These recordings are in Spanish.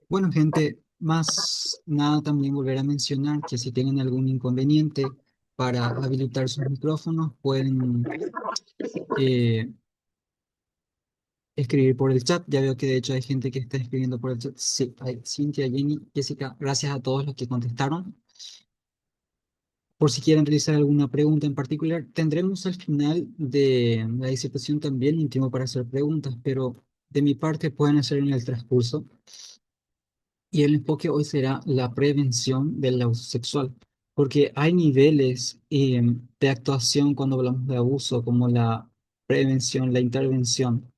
Bueno, gente, más nada también volver a mencionar que si tienen algún inconveniente para habilitar sus micrófonos, pueden eh, escribir por el chat. Ya veo que de hecho hay gente que está escribiendo por el chat. Sí, hay Cintia, Jenny, Jessica, gracias a todos los que contestaron. Por si quieren realizar alguna pregunta en particular, tendremos al final de la disertación también un tiempo para hacer preguntas, pero de mi parte pueden hacer en el transcurso. Y el enfoque hoy será la prevención del abuso sexual, porque hay niveles de actuación cuando hablamos de abuso, como la prevención, la intervención,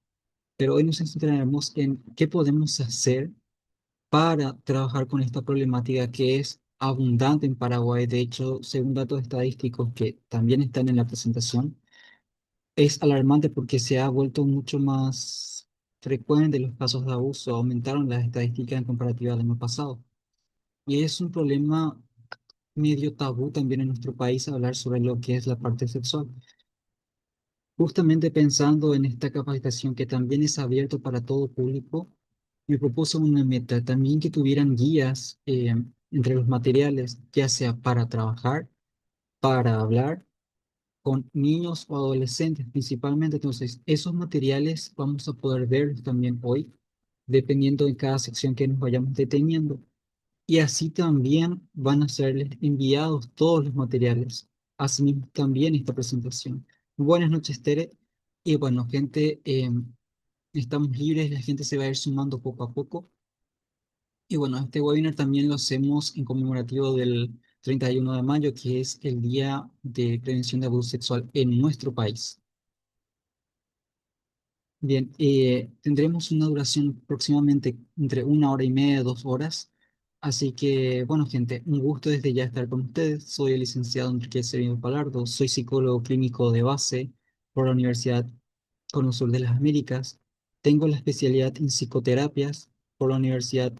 pero hoy nos centraremos en qué podemos hacer para trabajar con esta problemática que es abundante en Paraguay. De hecho, según datos estadísticos que también están en la presentación, es alarmante porque se ha vuelto mucho más frecuente los casos de abuso, aumentaron las estadísticas en comparativa al año pasado. Y es un problema medio tabú también en nuestro país hablar sobre lo que es la parte sexual. Justamente pensando en esta capacitación que también es abierto para todo público, me propuso una meta también que tuvieran guías entre los materiales, ya sea para trabajar, para hablar con niños o adolescentes principalmente. Entonces, esos materiales vamos a poder verlos también hoy, dependiendo de cada sección que nos vayamos deteniendo. Y así también van a serles enviados todos los materiales. Asimismo también esta presentación. Buenas noches, Tere. Y bueno, gente, estamos libres, la gente se va a ir sumando poco a poco. Y bueno, este webinar también lo hacemos en conmemorativo del 31 de mayo, que es el Día de Prevención de Abuso Sexual en nuestro país. Bien, tendremos una duración aproximadamente entre 1 hora y media, 2 horas. Así que, bueno, gente, un gusto desde ya estar con ustedes. Soy el licenciado Enrique Serino Palardo, soy psicólogo clínico de base por la Universidad Cono Sur de las Américas. Tengo la especialidad en psicoterapias por la Universidad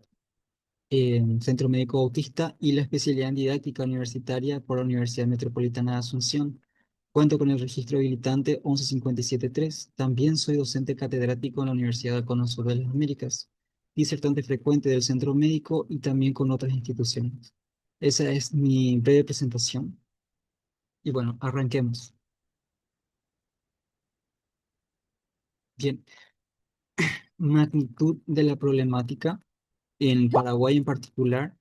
Centro Médico Bautista y la especialidad en didáctica universitaria por la Universidad Metropolitana de Asunción. Cuento con el registro habilitante 11573. También soy docente catedrático en la Universidad del Cono Sur de las Américas, disertante frecuente del Centro Médico y también con otras instituciones. Esa es mi breve presentación. Y bueno, arranquemos. Bien, magnitud de la problemática. En Paraguay en particular,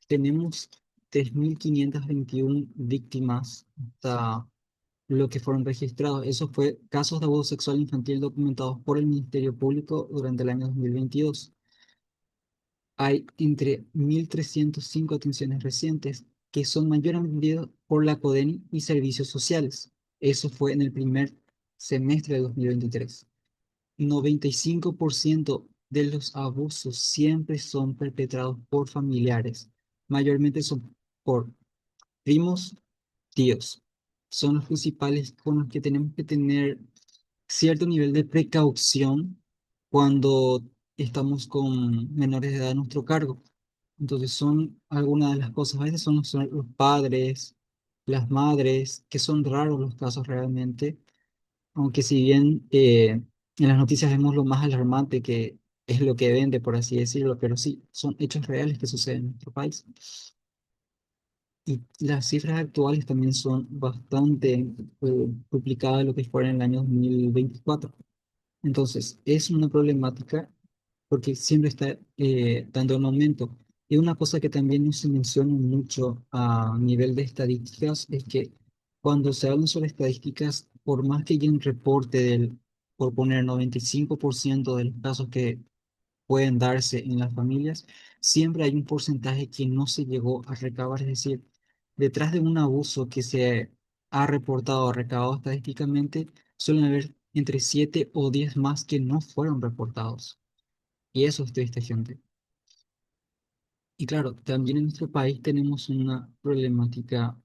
tenemos 3.521 víctimas hasta lo que fueron registrados. Eso fue casos de abuso sexual infantil documentados por el Ministerio Público durante el año 2022. Hay entre 1.305 atenciones recientes que son mayormente por la CODENI y servicios sociales. Eso fue en el primer semestre de 2023. 95% de los abusos siempre son perpetrados por familiares. Mayormente son por primos, tíos. Son los principales con los que tenemos que tener cierto nivel de precaución cuando estamos con menores de edad a nuestro cargo. Entonces son algunas de las cosas. A veces son los padres, las madres, que son raros los casos realmente, aunque si bien en las noticias vemos lo más alarmante que es lo que vende, por así decirlo, pero sí, son hechos reales que suceden en nuestro país. Y las cifras actuales también son bastante duplicadas de lo que fueron en el año 2024. Entonces, es una problemática porque siempre está dando un aumento. Y una cosa que también no se menciona mucho a nivel de estadísticas es que cuando se hablan sobre estadísticas, por más que haya un reporte por poner 95% de los casos que pueden darse en las familias, siempre hay un porcentaje que no se llegó a recabar. Es decir, detrás de un abuso que se ha reportado o recabado estadísticamente, suelen haber entre 7 o 10 más que no fueron reportados. Y eso es triste, gente. Y claro, también en nuestro país tenemos una problemática.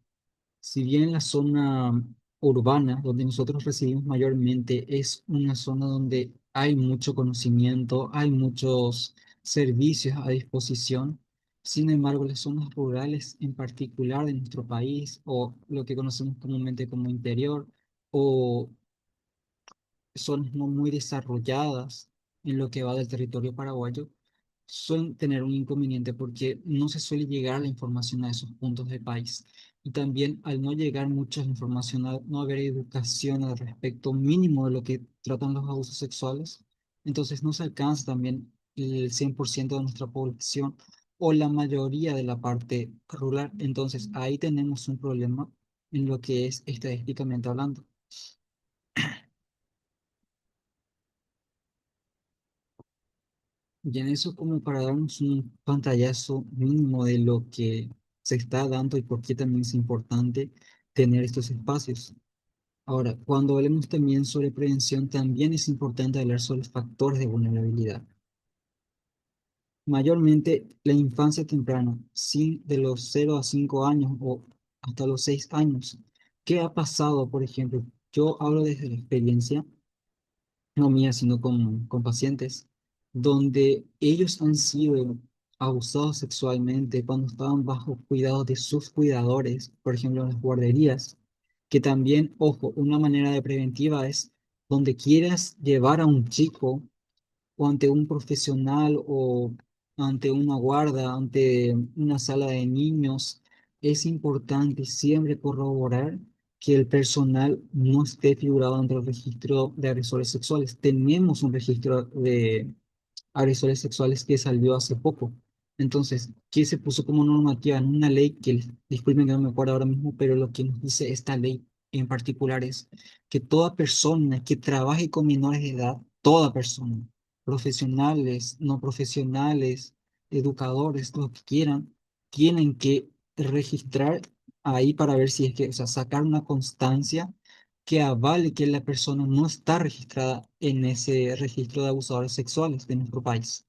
Si bien la zona urbana, donde nosotros residimos mayormente, es una zona donde hay mucho conocimiento, hay muchos servicios a disposición, sin embargo, las zonas rurales en particular de nuestro país, o lo que conocemos comúnmente como interior, o zonas no muy desarrolladas en lo que va del territorio paraguayo, suelen tener un inconveniente porque no se suele llegar la información a esos puntos del país. Y también al no llegar mucha información, al no haber educación al respecto mínimo de lo que tratan los abusos sexuales, entonces no se alcanza también el 100% de nuestra población o la mayoría de la parte rural. Entonces ahí tenemos un problema en lo que es estadísticamente hablando. Y en eso como para darnos un pantallazo mínimo de lo que se está dando y por qué también es importante tener estos espacios. Ahora, cuando hablemos también sobre prevención, también es importante hablar sobre los factores de vulnerabilidad. Mayormente la infancia temprana, sí, de los 0 a 5 años o hasta los 6 años. ¿Qué ha pasado, por ejemplo? Yo hablo desde la experiencia no mía, sino con pacientes, donde ellos han sido abusados sexualmente cuando estaban bajo cuidado de sus cuidadores, por ejemplo, en las guarderías, que también, ojo, una manera de preventiva es donde quieras llevar a un chico o ante un profesional o ante una guarda, ante una sala de niños, es importante siempre corroborar que el personal no esté figurado dentro del registro de agresores sexuales. Tenemos un registro de agresores sexuales que salió hace poco. Entonces, ¿qué se puso como normativa en una ley que, disculpen que no me acuerdo ahora mismo, pero lo que nos dice esta ley en particular es que toda persona que trabaje con menores de edad, toda persona, profesionales, no profesionales, educadores, lo que quieran, tienen que registrar ahí para ver si es que, o sea, sacar una constancia que avale que la persona no está registrada en ese registro de abusadores sexuales de nuestro país.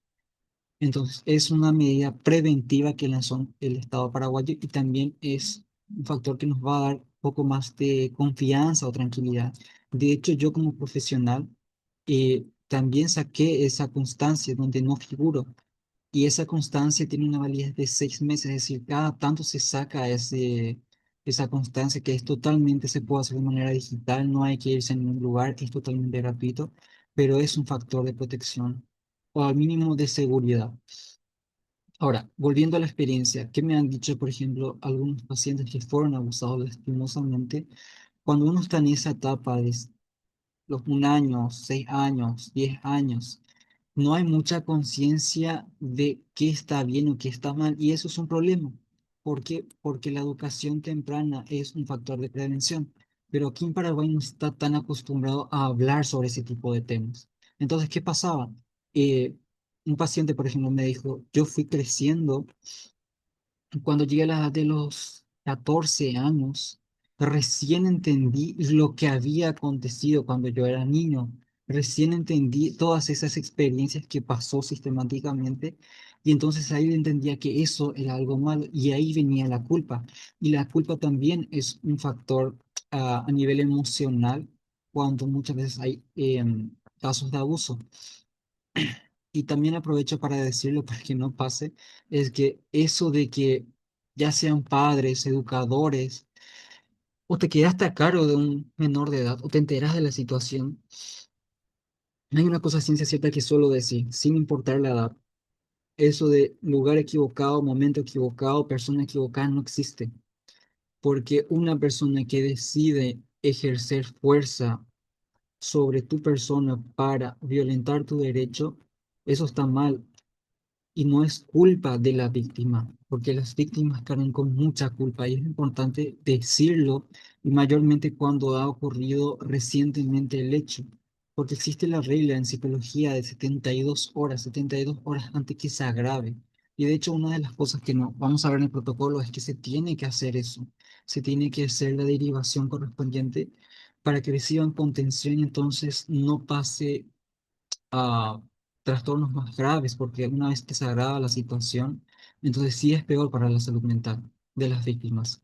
Entonces, es una medida preventiva que lanzó el Estado paraguayo y también es un factor que nos va a dar un poco más de confianza o tranquilidad. De hecho, yo como profesional también saqué esa constancia donde no figuro y esa constancia tiene una validez de 6 meses, es decir, cada tanto se saca esa constancia que es totalmente, se puede hacer de manera digital, no hay que irse a ningún lugar, es totalmente gratuito, pero es un factor de protección o al mínimo de seguridad. Ahora, volviendo a la experiencia, ¿qué me han dicho, por ejemplo, algunos pacientes que fueron abusados lastimosamente? Cuando uno está en esa etapa de los 1 año, 6 años, 10 años, no hay mucha conciencia de qué está bien o qué está mal, y eso es un problema. ¿Por qué? Porque la educación temprana es un factor de prevención, pero aquí en Paraguay no está tan acostumbrado a hablar sobre ese tipo de temas. Entonces, ¿qué pasaba? Eh, un paciente, por ejemplo, me dijo, yo fui creciendo cuando llegué a la edad de los 14 años, recién entendí lo que había acontecido cuando yo era niño. Recién entendí todas esas experiencias que pasó sistemáticamente y entonces ahí entendía que eso era algo malo y ahí venía la culpa. Y la culpa también es un factor a nivel emocional cuando muchas veces hay casos de abuso. Y también aprovecho para decirlo para que no pase, es que eso de que ya sean padres, educadores, o te quedaste a cargo de un menor de edad, o te enteras de la situación, hay una cosa ciencia cierta que suelo decir, sin importar la edad, eso de lugar equivocado, momento equivocado, persona equivocada no existe, porque una persona que decide ejercer fuerza sobre tu persona para violentar tu derecho, eso está mal. Y no es culpa de la víctima, porque las víctimas cargan con mucha culpa y es importante decirlo, y mayormente cuando ha ocurrido recientemente el hecho, porque existe la regla en psicología de 72 horas antes que se agrave. Y de hecho una de las cosas que no vamos a ver en el protocolo es que se tiene que hacer eso, se tiene que hacer la derivación correspondiente para que reciban contención y entonces no pase a trastornos más graves, porque una vez que se agrava la situación, entonces sí es peor para la salud mental de las víctimas.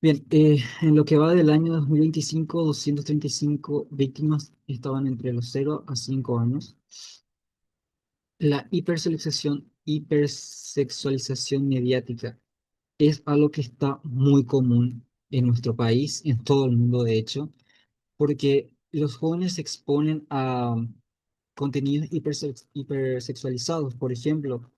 Bien, en lo que va del año 2025, 235 víctimas estaban entre los 0 a 5 años. La hipersexualización mediática es algo que está muy común en nuestro país, en todo el mundo de hecho, porque los jóvenes se exponen contenidos hipersexualizados. Por ejemplo,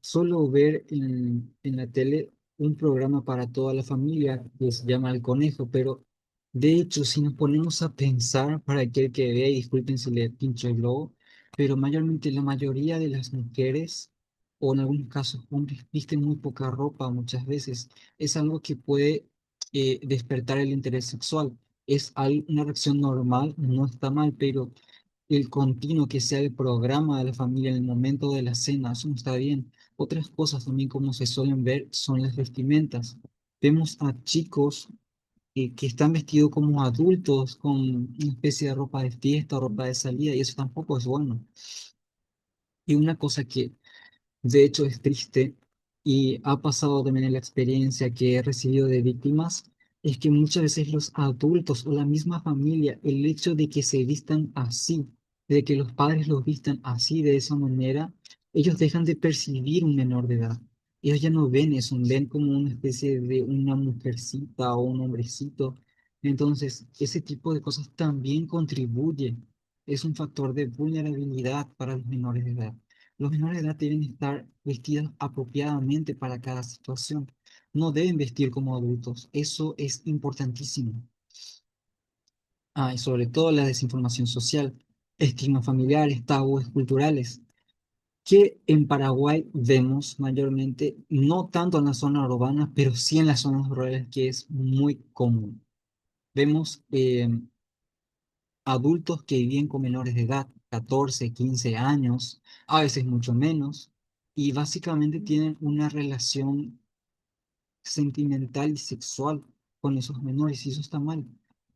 solo ver en la tele un programa para toda la familia que se llama El Conejo, pero de hecho, si nos ponemos a pensar para aquel que vea, y disculpen si le pincho el globo, pero mayormente la mayoría de las mujeres, o en algunos casos hombres, visten muy poca ropa muchas veces. Es algo que puede despertar el interés sexual. Es una reacción normal, no está mal, pero el continuo que sea el programa de la familia en el momento de la cena, eso no está bien. Otras cosas también como se suelen ver son las vestimentas. Vemos a chicos que están vestidos como adultos con una especie de ropa de fiesta o ropa de salida y eso tampoco es bueno. Y una cosa que de hecho, es triste y ha pasado también en la experiencia que he recibido de víctimas, es que muchas veces los adultos o la misma familia, el hecho de que se vistan así, de que los padres los vistan así, de esa manera, ellos dejan de percibir un menor de edad. Ellos ya no ven eso, ven como una especie de una mujercita o un hombrecito. Entonces, ese tipo de cosas también contribuye. Es un factor de vulnerabilidad para los menores de edad. Los menores de edad deben estar vestidos apropiadamente para cada situación. No deben vestir como adultos. Eso es importantísimo. Ah, y sobre todo la desinformación social, estigmas familiares, tabúes culturales, que en Paraguay vemos mayormente, no tanto en la zona urbana, pero sí en las zonas rurales, que es muy común. Vemos adultos que viven con menores de edad, 14, 15 años, a veces mucho menos, y básicamente tienen una relación sentimental y sexual con esos menores, y eso está mal.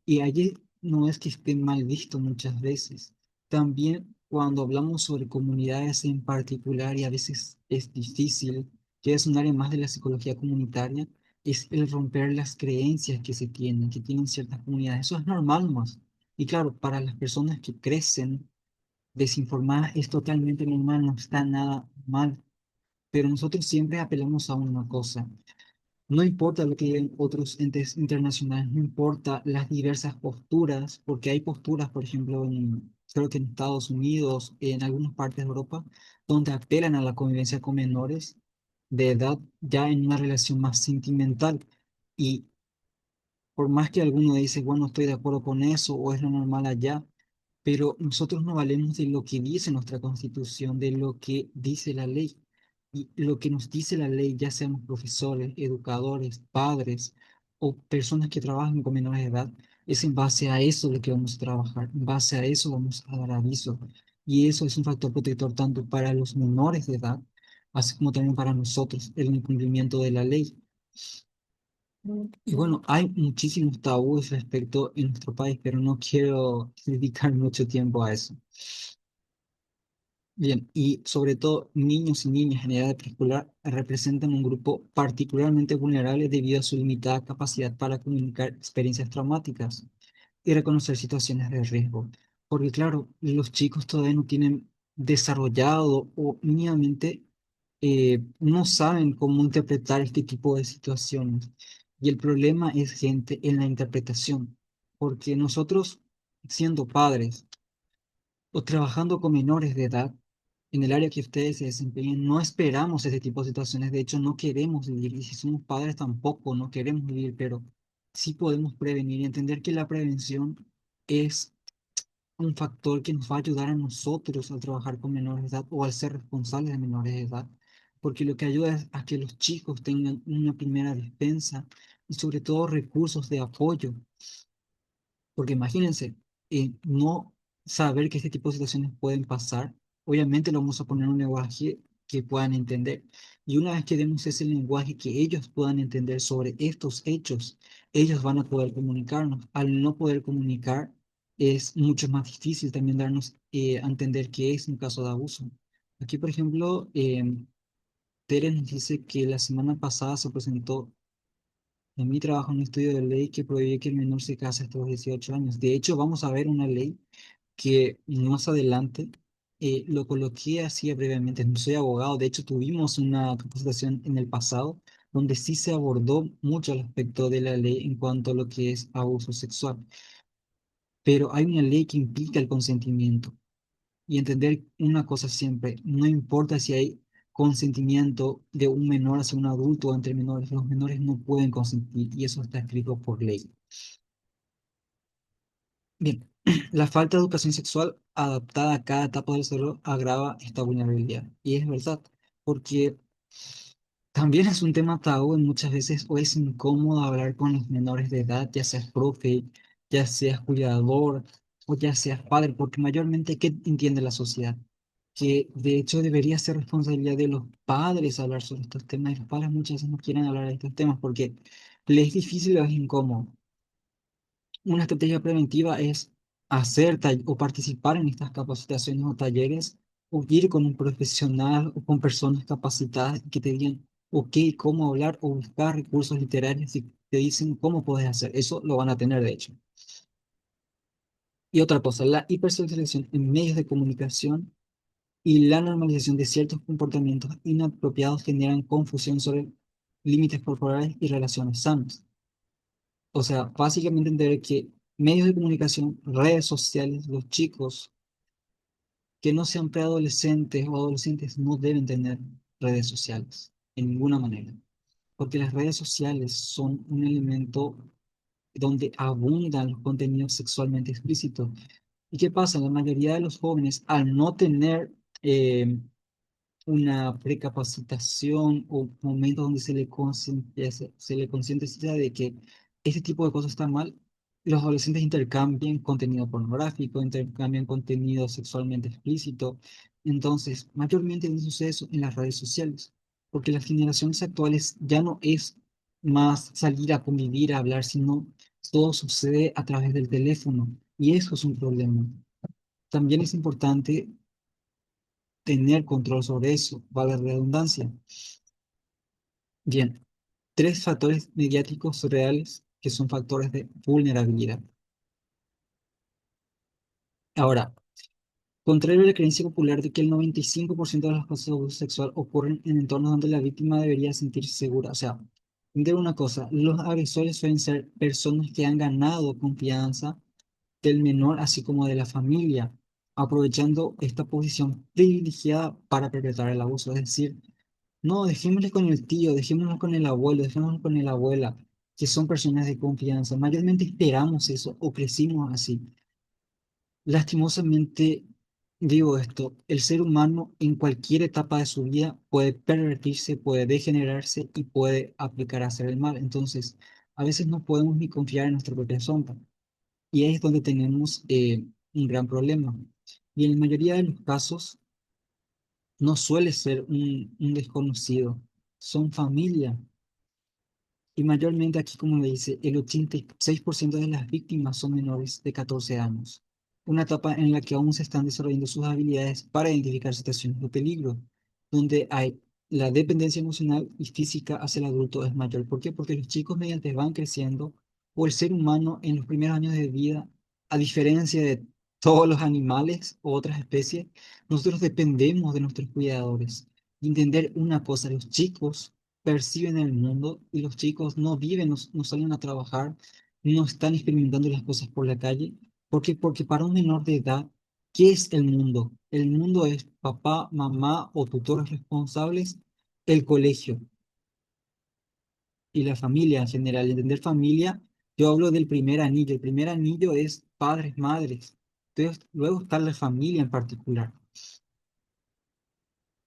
Y allí no es que esté mal visto muchas veces. También cuando hablamos sobre comunidades en particular, y a veces es difícil, que es un área más de la psicología comunitaria, es el romper las creencias que tienen ciertas comunidades. Eso es normal más. Y claro, para las personas que crecen desinformadas es totalmente normal, no está nada mal. Pero nosotros siempre apelamos a una cosa. No importa lo que digan otros entes internacionales, no importa las diversas posturas, porque hay posturas, por ejemplo, creo que en Estados Unidos, en algunas partes de Europa, donde apelan a la convivencia con menores de edad ya en una relación más sentimental. Y por más que alguno dice, bueno, estoy de acuerdo con eso o es lo normal allá, pero nosotros no valemos de lo que dice nuestra Constitución, de lo que dice la ley. Y lo que nos dice la ley, ya seamos profesores, educadores, padres o personas que trabajan con menores de edad, es en base a eso lo que vamos a trabajar, en base a eso vamos a dar aviso. Y eso es un factor protector tanto para los menores de edad, así como también para nosotros, el incumplimiento de la ley. Y bueno, hay muchísimos tabúes respecto en nuestro país, pero no quiero dedicar mucho tiempo a eso. Bien, y sobre todo niños y niñas en edad de preescolar representan un grupo particularmente vulnerable debido a su limitada capacidad para comunicar experiencias traumáticas y reconocer situaciones de riesgo. Porque claro, los chicos todavía no tienen desarrollado o mínimamente no saben cómo interpretar este tipo de situaciones. Y el problema es, gente, en la interpretación. Porque nosotros, siendo padres o trabajando con menores de edad, en el área que ustedes se desempeñan, no esperamos ese tipo de situaciones. De hecho, no queremos vivir. Y si somos padres, tampoco no queremos vivir, pero sí podemos prevenir y entender que la prevención es un factor que nos va a ayudar a nosotros al trabajar con menores de edad o al ser responsables de menores de edad, porque lo que ayuda es a que los chicos tengan una primera defensa y sobre todo recursos de apoyo, porque imagínense, no saber que este tipo de situaciones pueden pasar, obviamente lo vamos a poner en un lenguaje que puedan entender. Y una vez que demos ese lenguaje que ellos puedan entender sobre estos hechos, ellos van a poder comunicarnos. Al no poder comunicar, es mucho más difícil también darnos a entender que es un caso de abuso. Aquí, por ejemplo, Tere nos dice que la semana pasada se presentó en mi trabajo un estudio de ley que prohíbe que el menor se case hasta los 18 años. De hecho, vamos a ver una ley que más adelante lo coloqué así brevemente. No soy abogado, de hecho tuvimos una capacitación en el pasado donde sí se abordó mucho el aspecto de la ley en cuanto a lo que es abuso sexual. Pero hay una ley que implica el consentimiento. y entender una cosa siempre, no importa si hay consentimiento de un menor hacia un adulto o entre menores, los menores no pueden consentir y eso está escrito por ley. Bien, la falta de educación sexual adaptada a cada etapa del desarrollo agrava esta vulnerabilidad. Y es verdad, porque también es un tema tabú y muchas veces o es incómodo hablar con los menores de edad, ya seas profe, ya seas cuidador o ya seas padre, porque mayormente, ¿qué entiende la sociedad? Que de hecho debería ser responsabilidad de los padres hablar sobre estos temas y los padres muchas veces no quieren hablar de estos temas porque les es difícil o es incómodo. Una estrategia preventiva es hacer o participar en estas capacitaciones o talleres o ir con un profesional o con personas capacitadas que te digan, ok, cómo hablar o buscar recursos literarios y te dicen cómo puedes hacer. Eso lo van a tener, de hecho. Y otra cosa, la hipersexualización en medios de comunicación y la normalización de ciertos comportamientos inapropiados generan confusión sobre límites corporales y relaciones sanas. O sea, básicamente entender que medios de comunicación, redes sociales, los chicos que no sean preadolescentes o adolescentes no deben tener redes sociales en ninguna manera, porque las redes sociales son un elemento donde abundan los contenidos sexualmente explícitos. ¿Y qué pasa? La mayoría de los jóvenes, al no tener una precapacitación o momentos donde se le concientiza de que este tipo de cosas están mal, los adolescentes intercambian contenido pornográfico, intercambian contenido sexualmente explícito. Entonces, mayormente no sucede eso en las redes sociales, porque las generaciones actuales ya no es más salir a convivir, a hablar, sino todo sucede a través del teléfono. Y eso es un problema. También es importante tener control sobre eso, vale la redundancia. Bien, tres factores mediáticos reales que son factores de vulnerabilidad. Ahora, contrario a la creencia popular de que el 95% de los casos de abuso sexual ocurren en entornos donde la víctima debería sentirse segura. O sea, entender una cosa, los agresores suelen ser personas que han ganado confianza del menor, así como de la familia, aprovechando esta posición privilegiada para perpetrar el abuso. Es decir, no, dejémosle con el tío, dejémoslo con el abuelo, dejémoslo con la abuela, que son personas de confianza. Mayormente esperamos eso o crecimos así. Lastimosamente, digo esto, el ser humano en cualquier etapa de su vida puede pervertirse, puede degenerarse y puede aplicar a hacer el mal. Entonces, a veces no podemos ni confiar en nuestra propia sombra. Y ahí es donde tenemos un gran problema. Y en la mayoría de los casos no suele ser un desconocido, son familia. Y mayormente aquí, como le dice, el 86% de las víctimas son menores de 14 años, una etapa en la que aún se están desarrollando sus habilidades para identificar situaciones de peligro, donde hay la dependencia emocional y física hacia el adulto es mayor. ¿Por qué? Porque los chicos mediante van creciendo, o el ser humano en los primeros años de vida, a diferencia de todos los animales o otras especies, nosotros dependemos de nuestros cuidadores. Y entender una cosa, los chicos perciben el mundo y los chicos no viven, no salen a trabajar, no están experimentando las cosas por la calle. ¿Por qué? Porque para un menor de edad, ¿qué es el mundo? El mundo es papá, mamá o tutores responsables, el colegio y la familia en general. Entender familia, yo hablo del primer anillo. El primer anillo es padres, madres. Entonces, luego está la familia en particular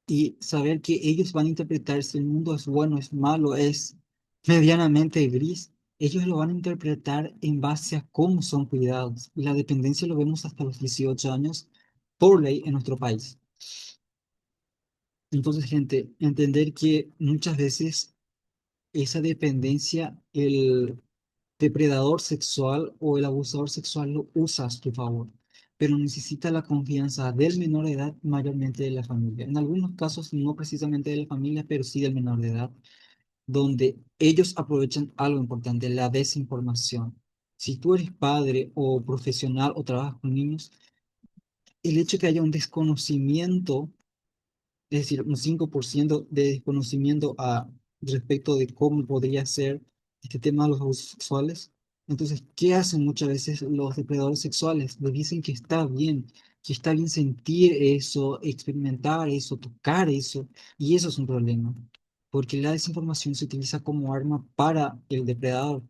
y saber que ellos van a interpretar si el mundo es bueno, es malo, es medianamente gris. Ellos lo van a interpretar en base a cómo son cuidados. Y la dependencia lo vemos hasta los 18 años por ley en nuestro país. Entonces, gente, entender que muchas veces esa dependencia, el depredador sexual o el abusador sexual lo usa a tu favor, pero necesita la confianza del menor de edad, mayormente de la familia. En algunos casos, no precisamente de la familia, pero sí del menor de edad, donde ellos aprovechan algo importante, la desinformación. Si tú eres padre o profesional o trabajas con niños, el hecho de que haya un desconocimiento, es decir, un 5% de desconocimiento respecto de cómo podría ser este tema de los abusos sexuales. Entonces, ¿qué hacen muchas veces los depredadores sexuales? Les dicen que está bien, que está bien sentir eso, experimentar eso, tocar eso, y eso es un problema, porque la desinformación se utiliza como arma para el depredador.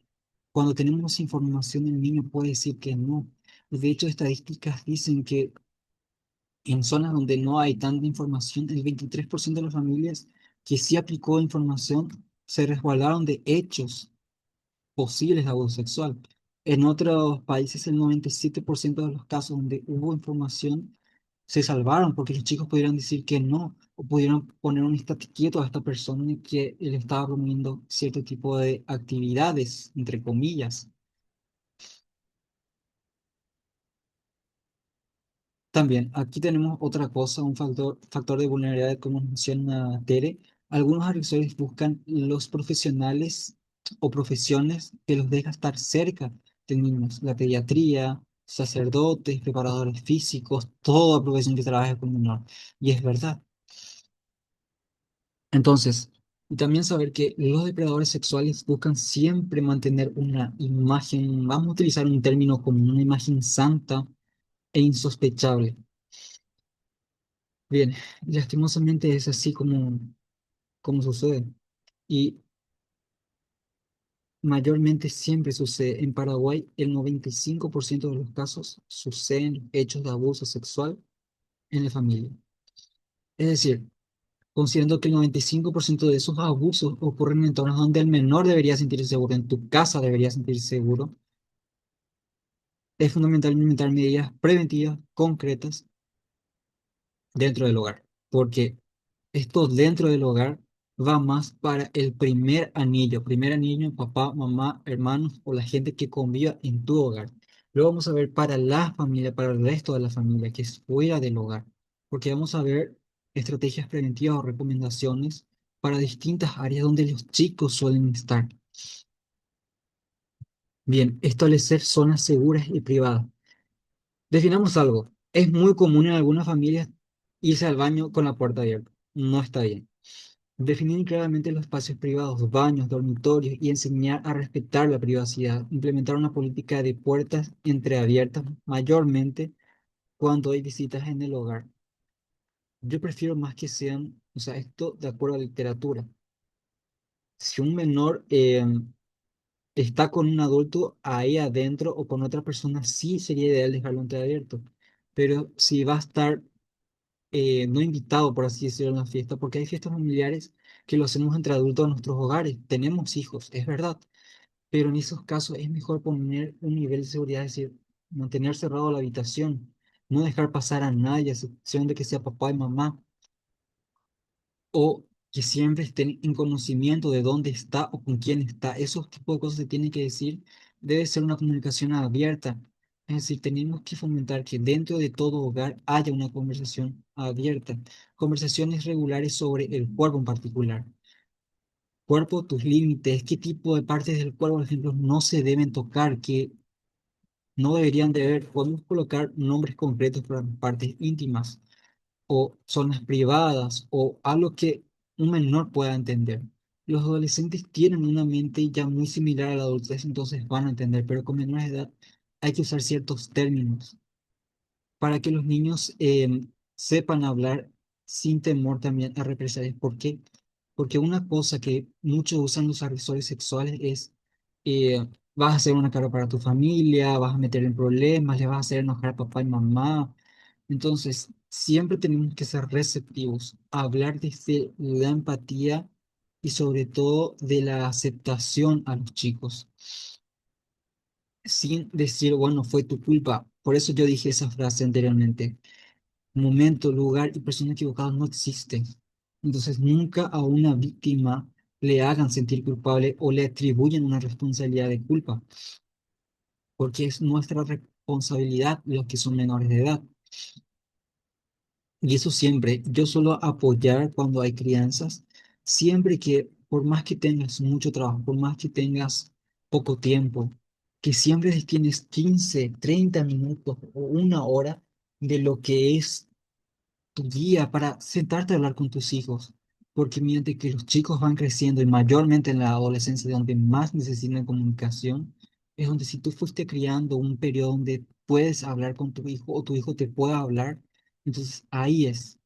Cuando tenemos información, el niño puede decir que no. De hecho, estadísticas dicen que en zonas donde no hay tanta información, el 23% de las familias que sí aplicó información se resguardaron de hechos posibles de abuso sexual. En otros países, el 97% de los casos donde hubo información se salvaron porque los chicos pudieron decir que no, o pudieron poner un estate quieto a esta persona que le estaba promoviendo cierto tipo de actividades, entre comillas. También, aquí tenemos otra cosa, un factor de vulnerabilidad, como menciona Tere. Algunos agresores buscan los profesionales o profesiones que los deja estar cerca de niños. La pediatría, sacerdotes, preparadores físicos, toda profesión que trabaje con menor. Y es verdad. Entonces, y también saber que los depredadores sexuales buscan siempre mantener una imagen, vamos a utilizar un término común, una imagen santa e insospechable. Bien, lastimosamente es así como sucede. Y mayormente siempre sucede. En Paraguay, el 95% de los casos suceden hechos de abuso sexual en la familia. Es decir, considerando que el 95% de esos abusos ocurren en entornos donde el menor debería sentirse seguro, en tu casa debería sentirse seguro, es fundamental implementar medidas preventivas concretas dentro del hogar. Porque esto dentro del hogar va más para el primer anillo, papá, mamá, hermanos o la gente que conviva en tu hogar. Luego vamos a ver para la familia, para el resto de la familia que es fuera del hogar, porque vamos a ver estrategias preventivas o recomendaciones para distintas áreas donde los chicos suelen estar. Bien, establecer zonas seguras y privadas. Definamos algo. Es muy común en algunas familias irse al baño con la puerta abierta. No está bien. Definir claramente los espacios privados, baños, dormitorios y enseñar a respetar la privacidad. Implementar una política de puertas entreabiertas, mayormente cuando hay visitas en el hogar. Yo prefiero más que sean, o sea, esto de acuerdo a la literatura. Si un menor está con un adulto ahí adentro o con otra persona, sí sería ideal dejarlo entreabierto. Pero si va a estar no invitado, por así decirlo, a una fiesta, porque hay fiestas familiares que lo hacemos entre adultos en nuestros hogares. Tenemos hijos, es verdad, pero en esos casos es mejor poner un nivel de seguridad, es decir, mantener cerrado la habitación, no dejar pasar a nadie, a excepción de que sea papá y mamá, o que siempre estén en conocimiento de dónde está o con quién está. Esos tipos de cosas se tienen que decir. Debe ser una comunicación abierta. Es decir, tenemos que fomentar que dentro de todo hogar haya una conversación abierta. Conversaciones regulares sobre el cuerpo en particular. Cuerpo, tus límites, qué tipo de partes del cuerpo, por ejemplo, no se deben tocar, que no deberían de haber. Podemos colocar nombres concretos para las partes íntimas o zonas privadas o algo que un menor pueda entender. Los adolescentes tienen una mente ya muy similar a la adultez, entonces van a entender, pero con menores de edad hay que usar ciertos términos para que los niños sepan hablar sin temor también a represalias. ¿Por qué? Porque una cosa que muchos usan los agresores sexuales es, vas a hacer una carga para tu familia, vas a meter en problemas, le vas a hacer enojar a papá y mamá. Entonces, siempre tenemos que ser receptivos, a hablar desde la empatía y sobre todo de la aceptación a los chicos, sin decir, bueno, fue tu culpa. Por eso yo dije esa frase anteriormente. Momento, lugar y persona equivocada no existen. Entonces, nunca a una víctima le hagan sentir culpable o le atribuyen una responsabilidad de culpa, porque es nuestra responsabilidad los que son menores de edad. Y eso siempre, yo suelo apoyar cuando hay crianzas, siempre que, por más que tengas mucho trabajo, por más que tengas poco tiempo, que siempre tienes 15 30 minutos o una hora de lo que es tu día para sentarte a hablar con tus hijos, porque mientras que los chicos van creciendo y mayormente en la adolescencia donde más necesitan comunicación, es donde si tú fuiste criando un periodo donde puedes hablar con tu hijo o tu hijo te pueda hablar, entonces ahí es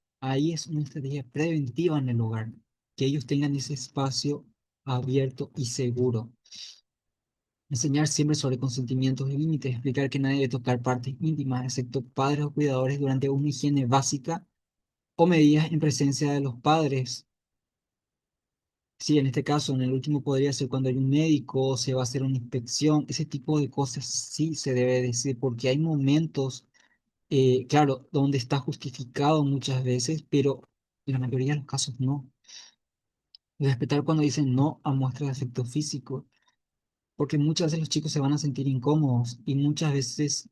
una estrategia preventiva en el hogar, que ellos tengan ese espacio abierto y seguro. Enseñar siempre sobre consentimientos y límites, explicar que nadie debe tocar partes íntimas, excepto padres o cuidadores, durante una higiene básica o medidas en presencia de los padres. Sí, en este caso, en el último podría ser cuando hay un médico, se va a hacer una inspección, ese tipo de cosas sí se debe decir, porque hay momentos, claro, donde está justificado muchas veces, pero en la mayoría de los casos no. Respetar cuando dicen no a muestras de afecto físico, porque muchas veces los chicos se van a sentir incómodos y muchas veces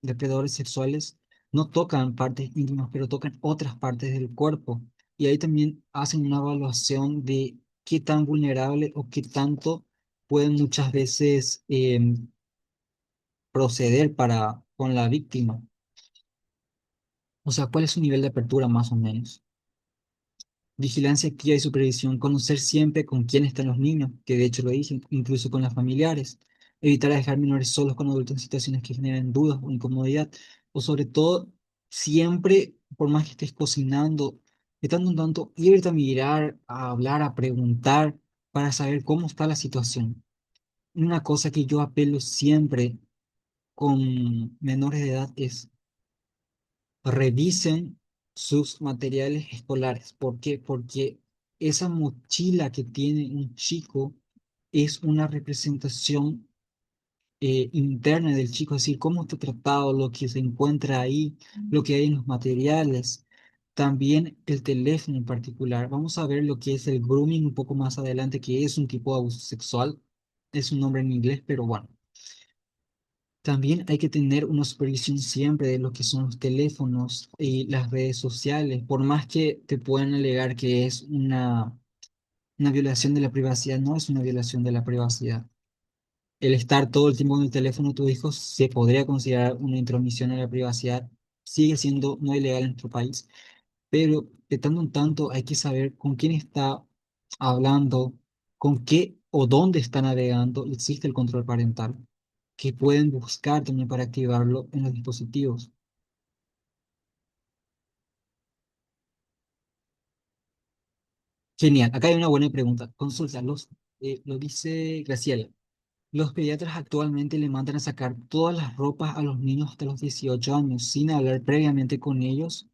depredadores sexuales no tocan partes íntimas, pero tocan otras partes del cuerpo. Y ahí también hacen una evaluación de qué tan vulnerable o qué tanto pueden muchas veces proceder para con la víctima. O sea, ¿cuál es su nivel de apertura más o menos? Vigilancia activa y supervisión, conocer siempre con quién están los niños, que de hecho lo dicen, incluso con las familiares. Evitar dejar menores solos con adultos en situaciones que generen dudas o incomodidad. O sobre todo, siempre, por más que estés cocinando, de tanto en tanto, irte a mirar, a hablar, a preguntar para saber cómo está la situación. Una cosa que yo apelo siempre con menores de edad es revisen sus materiales escolares. ¿Por qué? Porque esa mochila que tiene un chico es una representación interna del chico, es decir, cómo está tratado, lo que se encuentra ahí, lo que hay en los materiales. También el teléfono en particular. Vamos a ver lo que es el grooming un poco más adelante, que es un tipo de abuso sexual. Es un nombre en inglés, pero bueno. También hay que tener una supervisión siempre de lo que son los teléfonos y las redes sociales, por más que te puedan alegar que es una violación de la privacidad, no es una violación de la privacidad. El estar todo el tiempo en el teléfono de tu hijo se podría considerar una intromisión en la privacidad, sigue siendo no ilegal en nuestro país, pero de tanto en tanto hay que saber con quién está hablando, con qué o dónde está navegando, existe el control parental que pueden buscar también para activarlo en los dispositivos. Genial, acá hay una buena pregunta. Consulta, lo dice Graciela. Los pediatras actualmente le mandan a sacar todas las ropas a los niños hasta los 18 años sin hablar previamente con ellos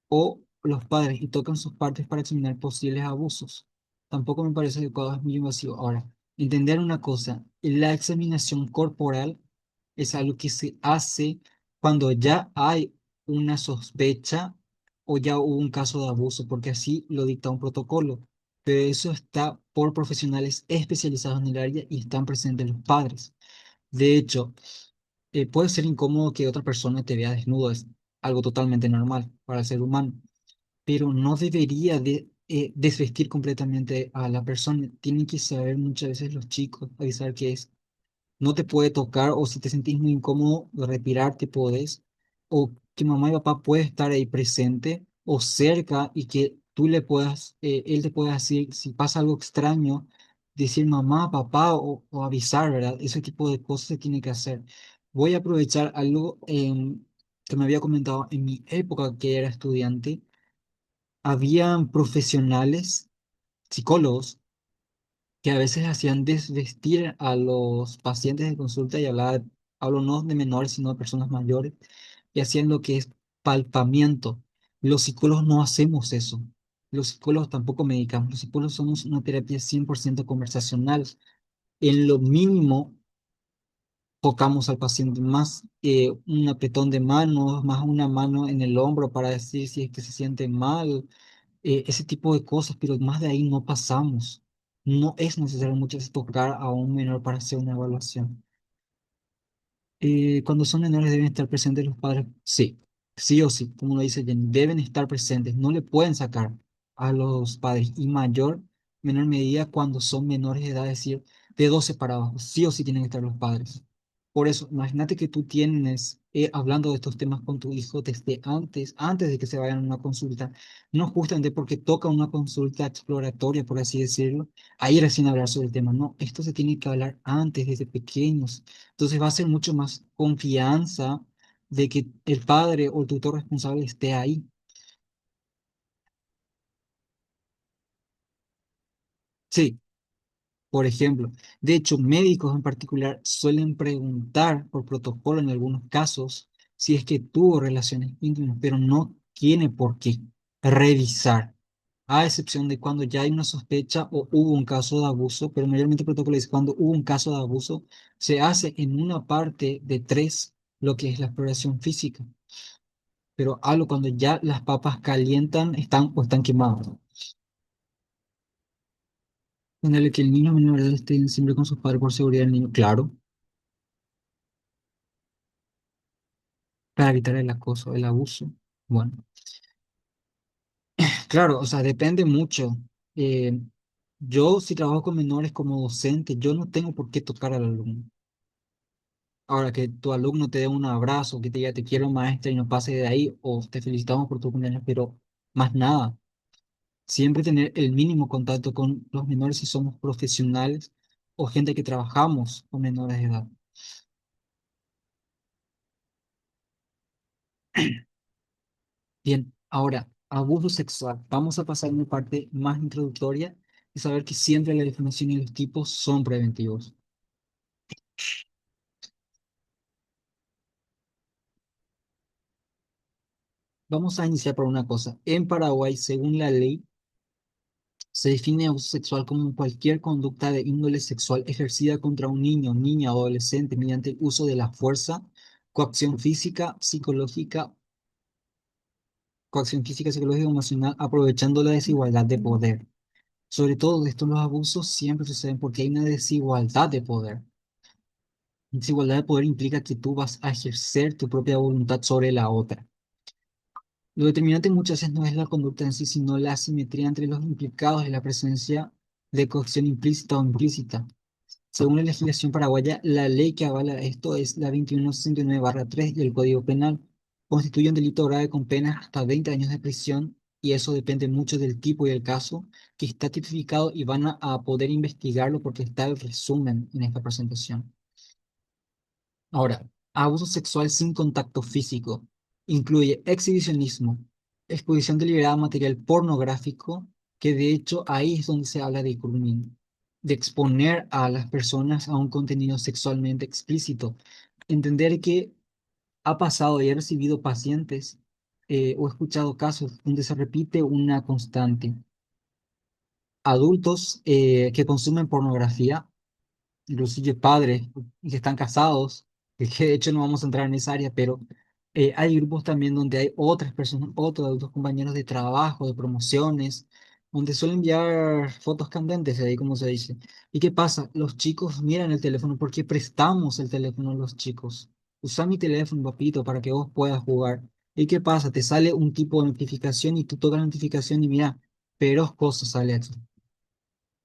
o los padres y tocan sus partes para examinar posibles abusos. Tampoco me parece adecuado, es muy invasivo. Ahora, entender una cosa, la examinación corporal es algo que se hace cuando ya hay una sospecha o ya hubo un caso de abuso, porque así lo dicta un protocolo. Pero eso está por profesionales especializados en el área y están presentes los padres. De hecho, puede ser incómodo que otra persona te vea desnudo, es algo totalmente normal para el ser humano, pero no debería de desvestir completamente a la persona. Tienen que saber muchas veces los chicos, avisar que es no te puede tocar o si te sentís muy incómodo, retirarte podés, o que mamá y papá puede estar ahí presente o cerca y que tú le puedas, él te pueda decir, si pasa algo extraño, decir mamá, papá o avisar, ¿verdad? Ese tipo de cosas se tiene que hacer. Voy a aprovechar algo que me había comentado en mi época que era estudiante. Habían profesionales, psicólogos, que a veces hacían desvestir a los pacientes de consulta y hablo no de menores, sino de personas mayores, y hacían lo que es palpamiento. Los psicólogos no hacemos eso. Los psicólogos tampoco medicamos. Los psicólogos somos una terapia 100% conversacional. En lo mínimo tocamos al paciente, más un apretón de manos, más una mano en el hombro para decir si es que se siente mal, ese tipo de cosas, pero más de ahí no pasamos. No es necesario muchas veces tocar a un menor para hacer una evaluación. Cuando son menores deben estar presentes los padres, sí, sí o sí, como lo dice Jenny, deben estar presentes, no le pueden sacar a los padres y menor medida cuando son menores de edad, es decir, de 12 para abajo, sí o sí tienen que estar los padres. Por eso, imagínate que tú tienes hablando de estos temas con tu hijo desde antes de que se vayan a una consulta, no justamente porque toca una consulta exploratoria, por así decirlo, ahí recién hablar sobre el tema, no, esto se tiene que hablar antes, desde pequeños, entonces va a ser mucho más confianza de que el padre o el tutor responsable esté ahí. Sí. Por ejemplo, de hecho, médicos en particular suelen preguntar por protocolo en algunos casos si es que tuvo relaciones íntimas, pero no tiene por qué revisar, a excepción de cuando ya hay una sospecha o hubo un caso de abuso, pero mayormente el protocolo dice cuando hubo un caso de abuso, se hace en una parte de tres lo que es la exploración física, pero algo cuando ya las papas calientan están o están quemadas. Ponerle que el niño menor de edad esté siempre con sus padres por seguridad del niño, claro. Para evitar el acoso, el abuso. Bueno, claro, o sea, depende mucho. Eh, yo, si trabajo con menores como docente, yo no tengo por qué tocar al alumno. Ahora que tu alumno te dé un abrazo, que te diga te quiero maestra y no pase de ahí, o te felicitamos por tu cumpleaños, pero más nada. Siempre tener el mínimo contacto con los menores si somos profesionales o gente que trabajamos con menores de edad. Bien, ahora, abuso sexual. Vamos a pasar a una parte más introductoria y saber que siempre la definición y los tipos son preventivos. Vamos a iniciar por una cosa. En Paraguay, según la ley, se define abuso sexual como cualquier conducta de índole sexual ejercida contra un niño, niña o adolescente mediante el uso de la fuerza, coacción física, psicológica, coacción física, psicológica o emocional, aprovechando la desigualdad de poder. Sobre todo, estos los abusos siempre suceden porque hay una desigualdad de poder. Desigualdad de poder implica que tú vas a ejercer tu propia voluntad sobre la otra. Lo determinante muchas veces no es la conducta en sí, sino la asimetría entre los implicados y la presencia de coacción implícita o implícita. Según la legislación paraguaya, la ley que avala esto es la 2169-3 del Código Penal. Constituye un delito grave con penas hasta 20 años de prisión y eso depende mucho del tipo y el caso que está tipificado y van a poder investigarlo porque está el resumen en esta presentación. Ahora, abuso sexual sin contacto físico incluye exhibicionismo, exposición deliberada a material pornográfico, que de hecho ahí es donde se habla de grooming, de exponer a las personas a un contenido sexualmente explícito. Entender que ha pasado y he recibido pacientes o he escuchado casos donde se repite una constante. Adultos que consumen pornografía inclusive padres que están casados, que de hecho no vamos a entrar en esa área, pero hay grupos también donde hay otras personas, otros compañeros de trabajo, de promociones, donde suelen enviar fotos candentes, ahí como se dice. ¿Y qué pasa? Los chicos miran el teléfono porque prestamos el teléfono a los chicos. Usa mi teléfono, papito, para que vos puedas jugar. ¿Y qué pasa? Te sale un tipo de notificación y tú tocas la notificación y mira, pero cosas sale aquí.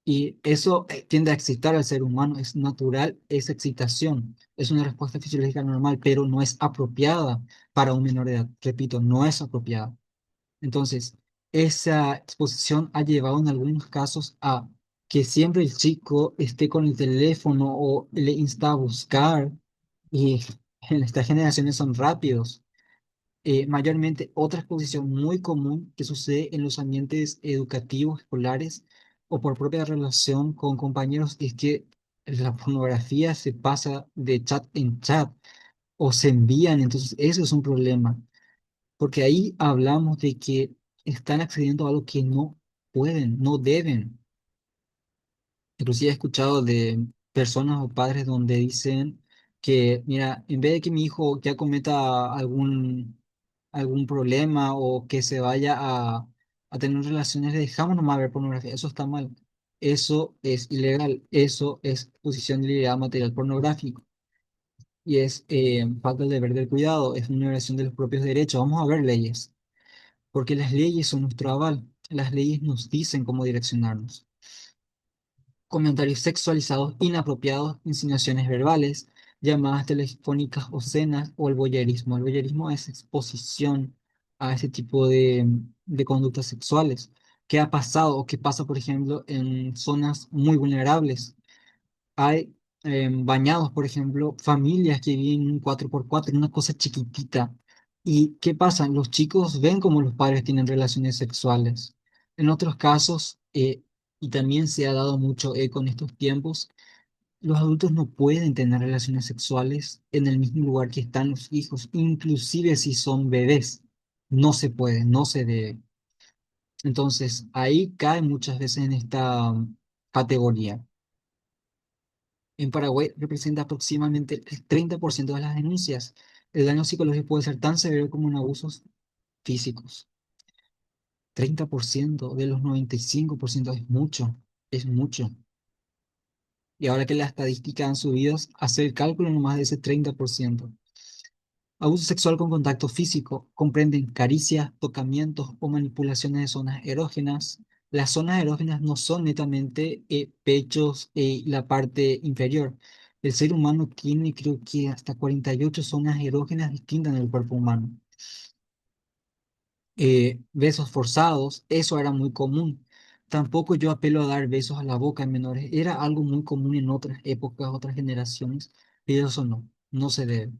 Y eso tiende a excitar al ser humano, es natural, es excitación, es una respuesta fisiológica normal, pero no es apropiada para un menor de edad. Repito, no es apropiada. Entonces, esa exposición ha llevado en algunos casos a que siempre el chico esté con el teléfono o le insta a buscar, y en estas generaciones son rápidos. Mayormente, otra exposición muy común que sucede en los ambientes educativos, escolares o por propia relación con compañeros es que la pornografía se pasa de chat en chat o se envían, entonces eso es un problema, porque ahí hablamos de que están accediendo a algo que no pueden, no deben. Inclusive he escuchado de personas o padres donde dicen que, mira, en vez de que mi hijo ya cometa algún problema o que se vaya a tener relaciones, le dejamos nomás ver pornografía. Eso está mal. Eso es ilegal. Eso es exposición de ilegal material pornográfico. Y es falta del deber del cuidado. Es una violación de los propios derechos. Vamos a ver leyes. Porque las leyes son nuestro aval. Las leyes nos dicen cómo direccionarnos. Comentarios sexualizados, inapropiados, insinuaciones verbales, llamadas telefónicas obscenas o el voyerismo. El voyerismo es exposición a ese tipo de conductas sexuales. ¿Qué ha pasado o qué pasa, por ejemplo, en zonas muy vulnerables? Hay bañados, por ejemplo, familias que viven en un 4x4 en una cosa chiquitita. ¿Y qué pasa? Los chicos ven cómo los padres tienen relaciones sexuales. En otros casos, y también se ha dado mucho eco en estos tiempos, los adultos no pueden tener relaciones sexuales en el mismo lugar que están los hijos, inclusive si son bebés. No se puede, no se debe. Entonces, ahí cae muchas veces en esta categoría. En Paraguay representa aproximadamente el 30% de las denuncias. El daño psicológico puede ser tan severo como en abusos físicos. 30% de los 95% es mucho, es mucho. Y ahora que las estadísticas han subido, hacer el cálculo nomás de ese 30%. Abuso sexual con contacto físico comprenden caricias, tocamientos o manipulaciones de zonas erógenas. Las zonas erógenas no son netamente pechos y la parte inferior. El ser humano tiene, creo que, hasta 48 zonas erógenas distintas en el cuerpo humano. Besos forzados, eso era muy común. Tampoco yo apelo a dar besos a la boca en menores. Era algo muy común en otras épocas, otras generaciones, pero eso no, no se debe.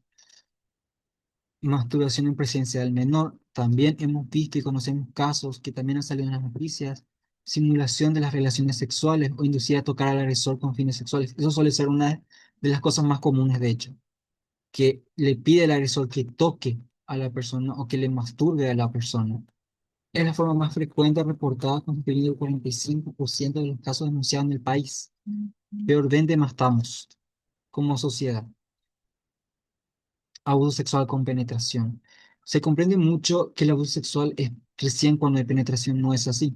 Masturbación en presencia del menor. También hemos visto y conocemos casos que también han salido en las noticias. Simulación de las relaciones sexuales o inducir a tocar al agresor con fines sexuales. Eso suele ser una de las cosas más comunes, de hecho, que le pide al agresor que toque a la persona o que le masturbe a la persona. Es la forma más frecuente reportada, constituyendo el 45% de los casos denunciados en el país. Peor vende, más estamos como sociedad. Abuso sexual con penetración. Se comprende mucho que el abuso sexual es recién cuando hay penetración, no es así.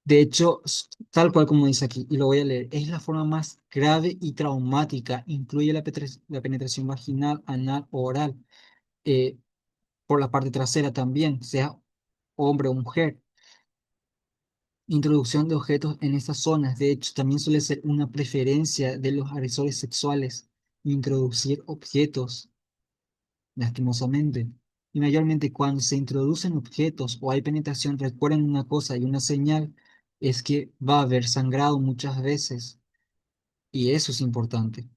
De hecho, tal cual como dice aquí, y lo voy a leer, es la forma más grave y traumática. Incluye la penetración vaginal, anal o oral, eh, por la parte trasera también, sea hombre o mujer. Introducción de objetos en estas zonas. De hecho, también suele ser una preferencia de los agresores sexuales introducir objetos lastimosamente. Y mayormente cuando se introducen objetos o hay penetración, recuerden una cosa y una señal, es que va a haber sangrado muchas veces. Y eso es importante.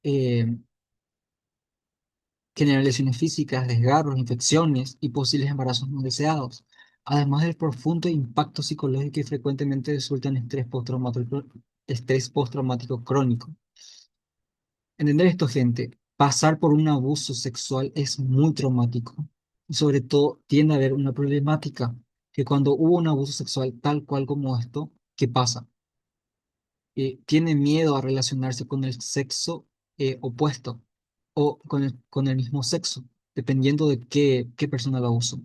Eh, Generar lesiones físicas, desgarros, infecciones y posibles embarazos no deseados. Además del profundo impacto psicológico y frecuentemente resulta en estrés postraumático crónico. Entender esto, gente, pasar por un abuso sexual es muy traumático. Y sobre todo tiende a haber una problemática, que cuando hubo un abuso sexual tal cual como esto, ¿qué pasa? Tiene miedo a relacionarse con el sexo opuesto o con el mismo sexo, dependiendo de qué persona lo usó.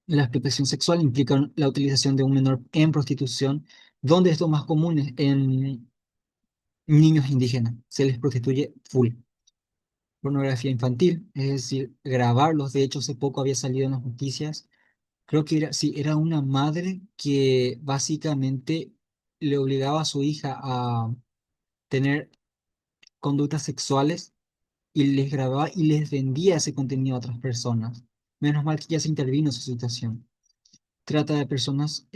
La explotación sexual implica la utilización de un menor en prostitución, donde esto es más común en niños indígenas. Se les prostituye full. Pornografía infantil, es decir, grabarlos. De hecho, hace poco había salido en las noticias, creo que era, sí, era una madre que básicamente le obligaba a su hija a tener conductas sexuales y les grababa y les vendía ese contenido a otras personas. Menos mal que ya se intervino en su situación. Trata de personas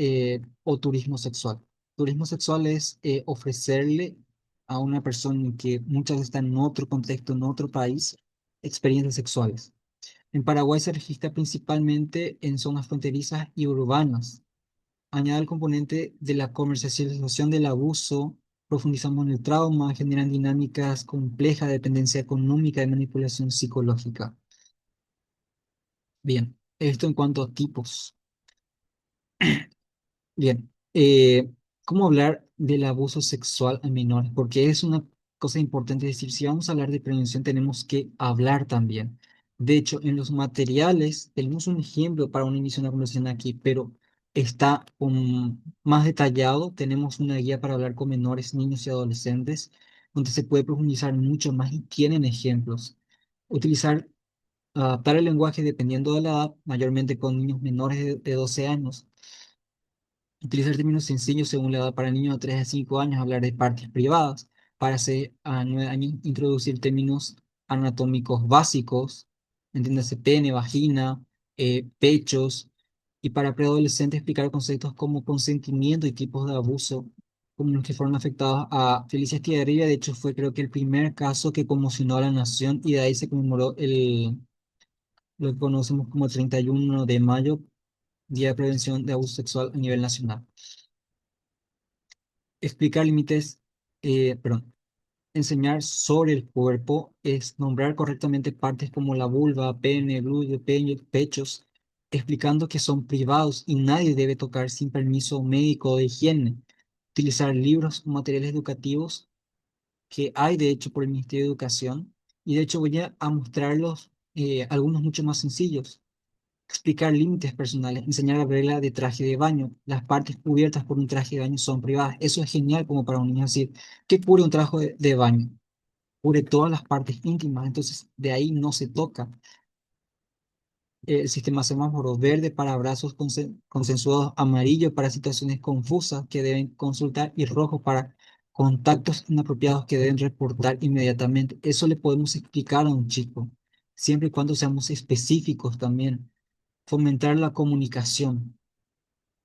o turismo sexual. Turismo sexual es ofrecerle a una persona que muchas veces está en otro contexto, en otro país, experiencias sexuales. En Paraguay se registra principalmente en zonas fronterizas y urbanas. Añade el componente de la comercialización del abuso, profundizamos en el trauma, generan dinámicas complejas de dependencia económica y manipulación psicológica. Bien, esto en cuanto a tipos. Bien, ¿cómo hablar del abuso sexual a menores? Porque es una cosa importante decir, si vamos a hablar de prevención, tenemos que hablar también. De hecho, en los materiales, tenemos un ejemplo para un inicio de una conversación aquí, pero está más detallado. Tenemos una guía para hablar con menores, niños y adolescentes, donde se puede profundizar mucho más y tienen ejemplos. Utilizar, adaptar el lenguaje dependiendo de la edad, mayormente con niños menores de 12 años. Utilizar términos sencillos según la edad para niños de 3 a 5 años, hablar de partes privadas. para hace a 9 años introducir términos anatómicos básicos, entiéndase pene, vagina, pechos, y para preadolescentes explicar conceptos como consentimiento y tipos de abuso, como los que fueron afectados a Felicia Estigarribia. De hecho, fue creo que el primer caso que conmocionó a la nación y de ahí se conmemoró lo que conocemos como el 31 de mayo, Día de Prevención de Abuso Sexual a nivel nacional. Explicar límites, perdón, enseñar sobre el cuerpo es nombrar correctamente partes como la vulva, pene, glúteo, pechos, explicando que son privados y nadie debe tocar sin permiso médico o de higiene. Utilizar libros o materiales educativos que hay de hecho por el Ministerio de Educación, y de hecho voy a mostrarlos, algunos mucho más sencillos. Explicar límites personales, enseñar la regla de traje de baño. Las partes cubiertas por un traje de baño son privadas. Eso es genial como para un niño decir, ¿qué cubre un traje de baño? Cubre todas las partes íntimas, entonces de ahí no se toca. El sistema semáforo verde para abrazos consensuados, amarillo para situaciones confusas que deben consultar y rojo para contactos inapropiados que deben reportar inmediatamente. Eso le podemos explicar a un chico, siempre y cuando seamos específicos también. Fomentar la comunicación.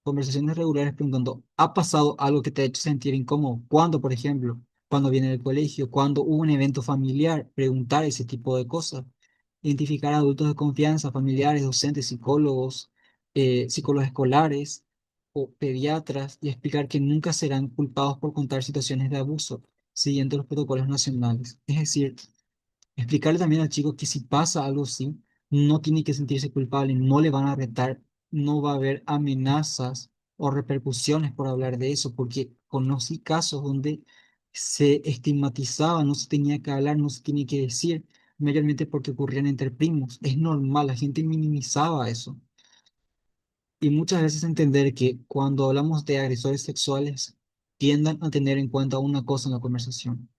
Conversaciones regulares preguntando, ¿ha pasado algo que te ha hecho sentir incómodo? ¿Cuándo, por ejemplo? ¿Cuando viene del colegio? ¿Cuándo hubo un evento familiar? Preguntar ese tipo de cosas. Identificar a adultos de confianza, familiares, docentes, psicólogos, psicólogos escolares o pediatras, y explicar que nunca serán culpados por contar situaciones de abuso, siguiendo los protocolos nacionales. Es decir, explicarle también al chico que si pasa algo así, no tiene que sentirse culpable, no le van a retar, no va a haber amenazas o repercusiones por hablar de eso, porque conocí casos donde se estigmatizaba, no se tenía que hablar, no se tenía que decir, mayormente porque ocurrían entre primos. Es normal, la gente minimizaba eso. Y muchas veces entender que cuando hablamos de agresores sexuales, tiendan a tener en cuenta una cosa en la conversación: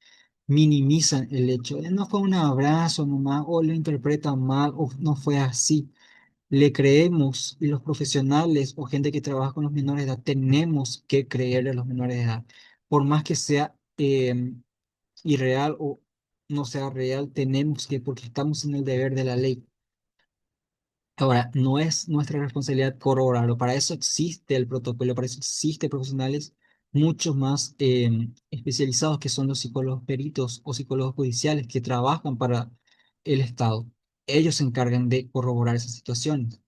minimizan el hecho de no fue un abrazo nomás, o lo interpretan mal, o no fue así. Le creemos, y los profesionales o gente que trabaja con los menores de edad tenemos que creerle a los menores de edad. Por más que sea irreal o no sea real, tenemos que, porque estamos en el deber de la ley. Ahora, no es nuestra responsabilidad corroborarlo. Para eso existe el protocolo, para eso existen profesionales mucho más especializados, que son los psicólogos peritos o psicólogos judiciales que trabajan para el Estado. Ellos se encargan de corroborar esas situaciones.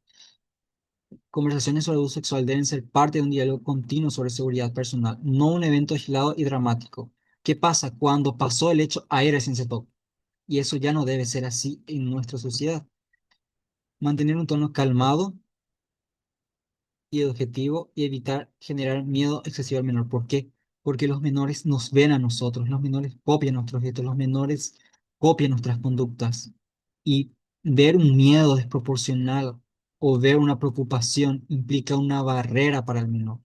Conversaciones sobre abuso sexual deben ser parte de un diálogo continuo sobre seguridad personal, no un evento aislado y dramático. ¿Qué pasa? Cuando pasó el hecho, ahí recién se toca. Y eso ya no debe ser así en nuestra sociedad. Mantener un tono calmado y objetivo, y evitar generar miedo excesivo al menor. ¿Por qué? Porque los menores nos ven a nosotros, los menores copian nuestros gestos, los menores copian nuestras conductas. Y ver un miedo desproporcional o ver una preocupación implica una barrera para el menor.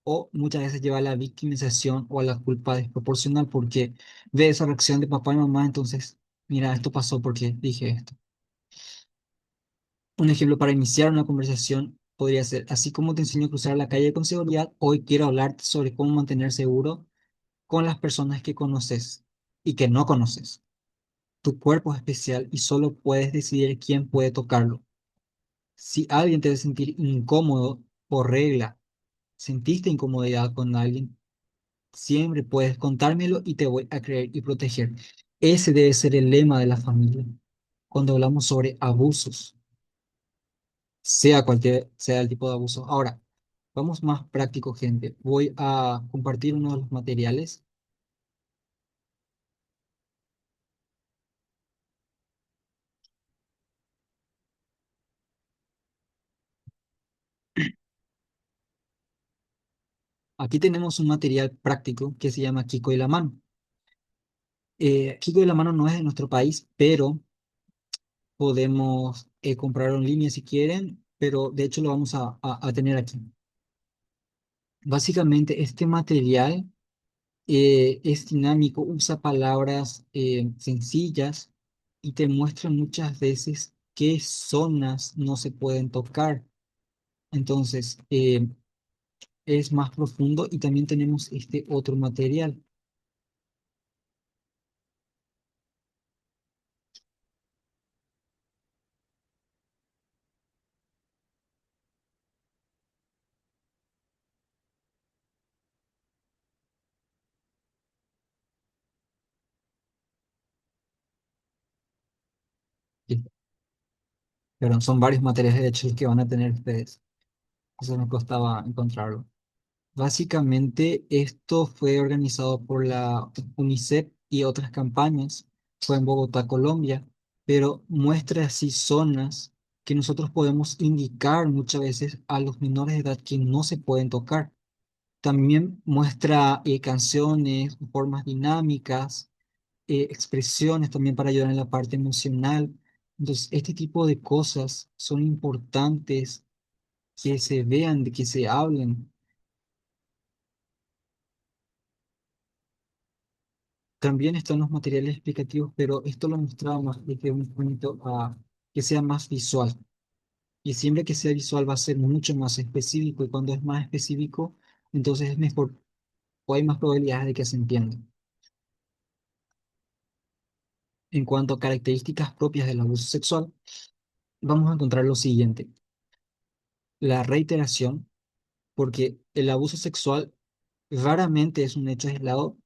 O muchas veces lleva a la victimización o a la culpa desproporcional, porque ve esa reacción de papá y mamá, entonces, mira, esto pasó porque dije esto. Un ejemplo para iniciar una conversación podría ser: así como te enseño a cruzar la calle con seguridad, hoy quiero hablarte sobre cómo mantener seguro con las personas que conoces y que no conoces. Tu cuerpo es especial y solo puedes decidir quién puede tocarlo. Si alguien te hace sentir incómodo por regla, sentiste incomodidad con alguien, siempre puedes contármelo y te voy a creer y proteger. Ese debe ser el lema de la familia cuando hablamos sobre abusos, sea cualquier sea el tipo de abuso. Ahora, vamos más práctico, gente. Voy a compartir uno de los materiales. Aquí tenemos un material práctico que se llama Kiko y la mano. Kiko y la mano no es de nuestro país, pero podemos comprarlo en línea si quieren, pero de hecho lo vamos a tener aquí. Básicamente, este material es dinámico, usa palabras sencillas y te muestra muchas veces qué zonas no se pueden tocar. Entonces, es más profundo y también tenemos este otro material. Sí, pero son varios materiales de hecho que van a tener ustedes. Eso me costaba encontrarlo. Básicamente, esto fue organizado por la UNICEF y otras campañas. Fue en Bogotá, Colombia, pero muestra así zonas que nosotros podemos indicar muchas veces a los menores de edad que no se pueden tocar. También muestra canciones, formas dinámicas, expresiones también para ayudar en la parte emocional. Entonces, este tipo de cosas son importantes que se vean, de que se hablen. También están los materiales explicativos, pero esto lo mostraba más de que un punto a que sea más visual. Y siempre que sea visual va a ser mucho más específico. Y cuando es más específico, entonces es mejor o hay más probabilidades de que se entienda. En cuanto a características propias del abuso sexual, vamos a encontrar lo siguiente. La reiteración, porque el abuso sexual raramente es un hecho aislado.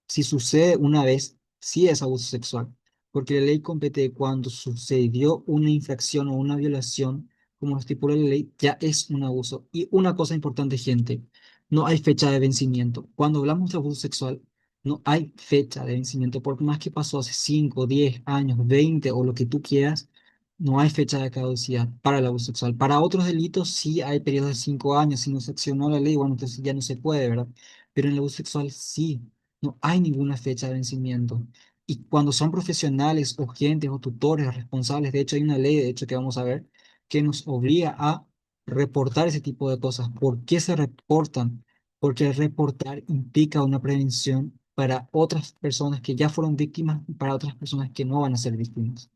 Si sucede una vez, sí es abuso sexual, porque la ley compete cuando sucedió una infracción o una violación, como lo estipula la ley, ya es un abuso. Y una cosa importante, gente, no hay fecha de vencimiento. Cuando hablamos de abuso sexual, no hay fecha de vencimiento, por más que pasó hace 5, 10 años, 20 o lo que tú quieras, no hay fecha de caducidad para el abuso sexual. Para otros delitos sí hay periodos de 5 años, si no se accionó la ley, bueno, entonces ya no se puede, ¿verdad? Pero en el abuso sexual sí, no hay ninguna fecha de vencimiento. Y cuando son profesionales o gentes o tutores responsables, de hecho hay una ley, de hecho que vamos a ver, que nos obliga a reportar ese tipo de cosas. ¿Por qué se reportan? Porque el reportar implica una prevención para otras personas que ya fueron víctimas y para otras personas que no van a ser víctimas.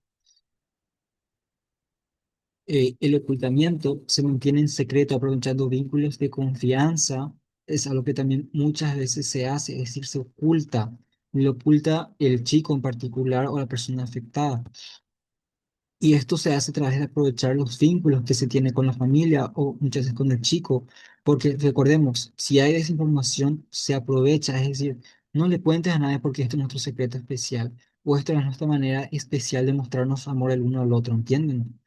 El ocultamiento se mantiene en secreto aprovechando vínculos de confianza. Es algo que también muchas veces se hace, es decir, se oculta. Lo oculta el chico en particular o la persona afectada. Y esto se hace a través de aprovechar los vínculos que se tiene con la familia o muchas veces con el chico. Porque recordemos, si hay desinformación, se aprovecha. Es decir, no le cuentes a nadie porque esto es nuestro secreto especial. O esta es nuestra manera especial de mostrarnos amor el uno al otro, ¿entienden?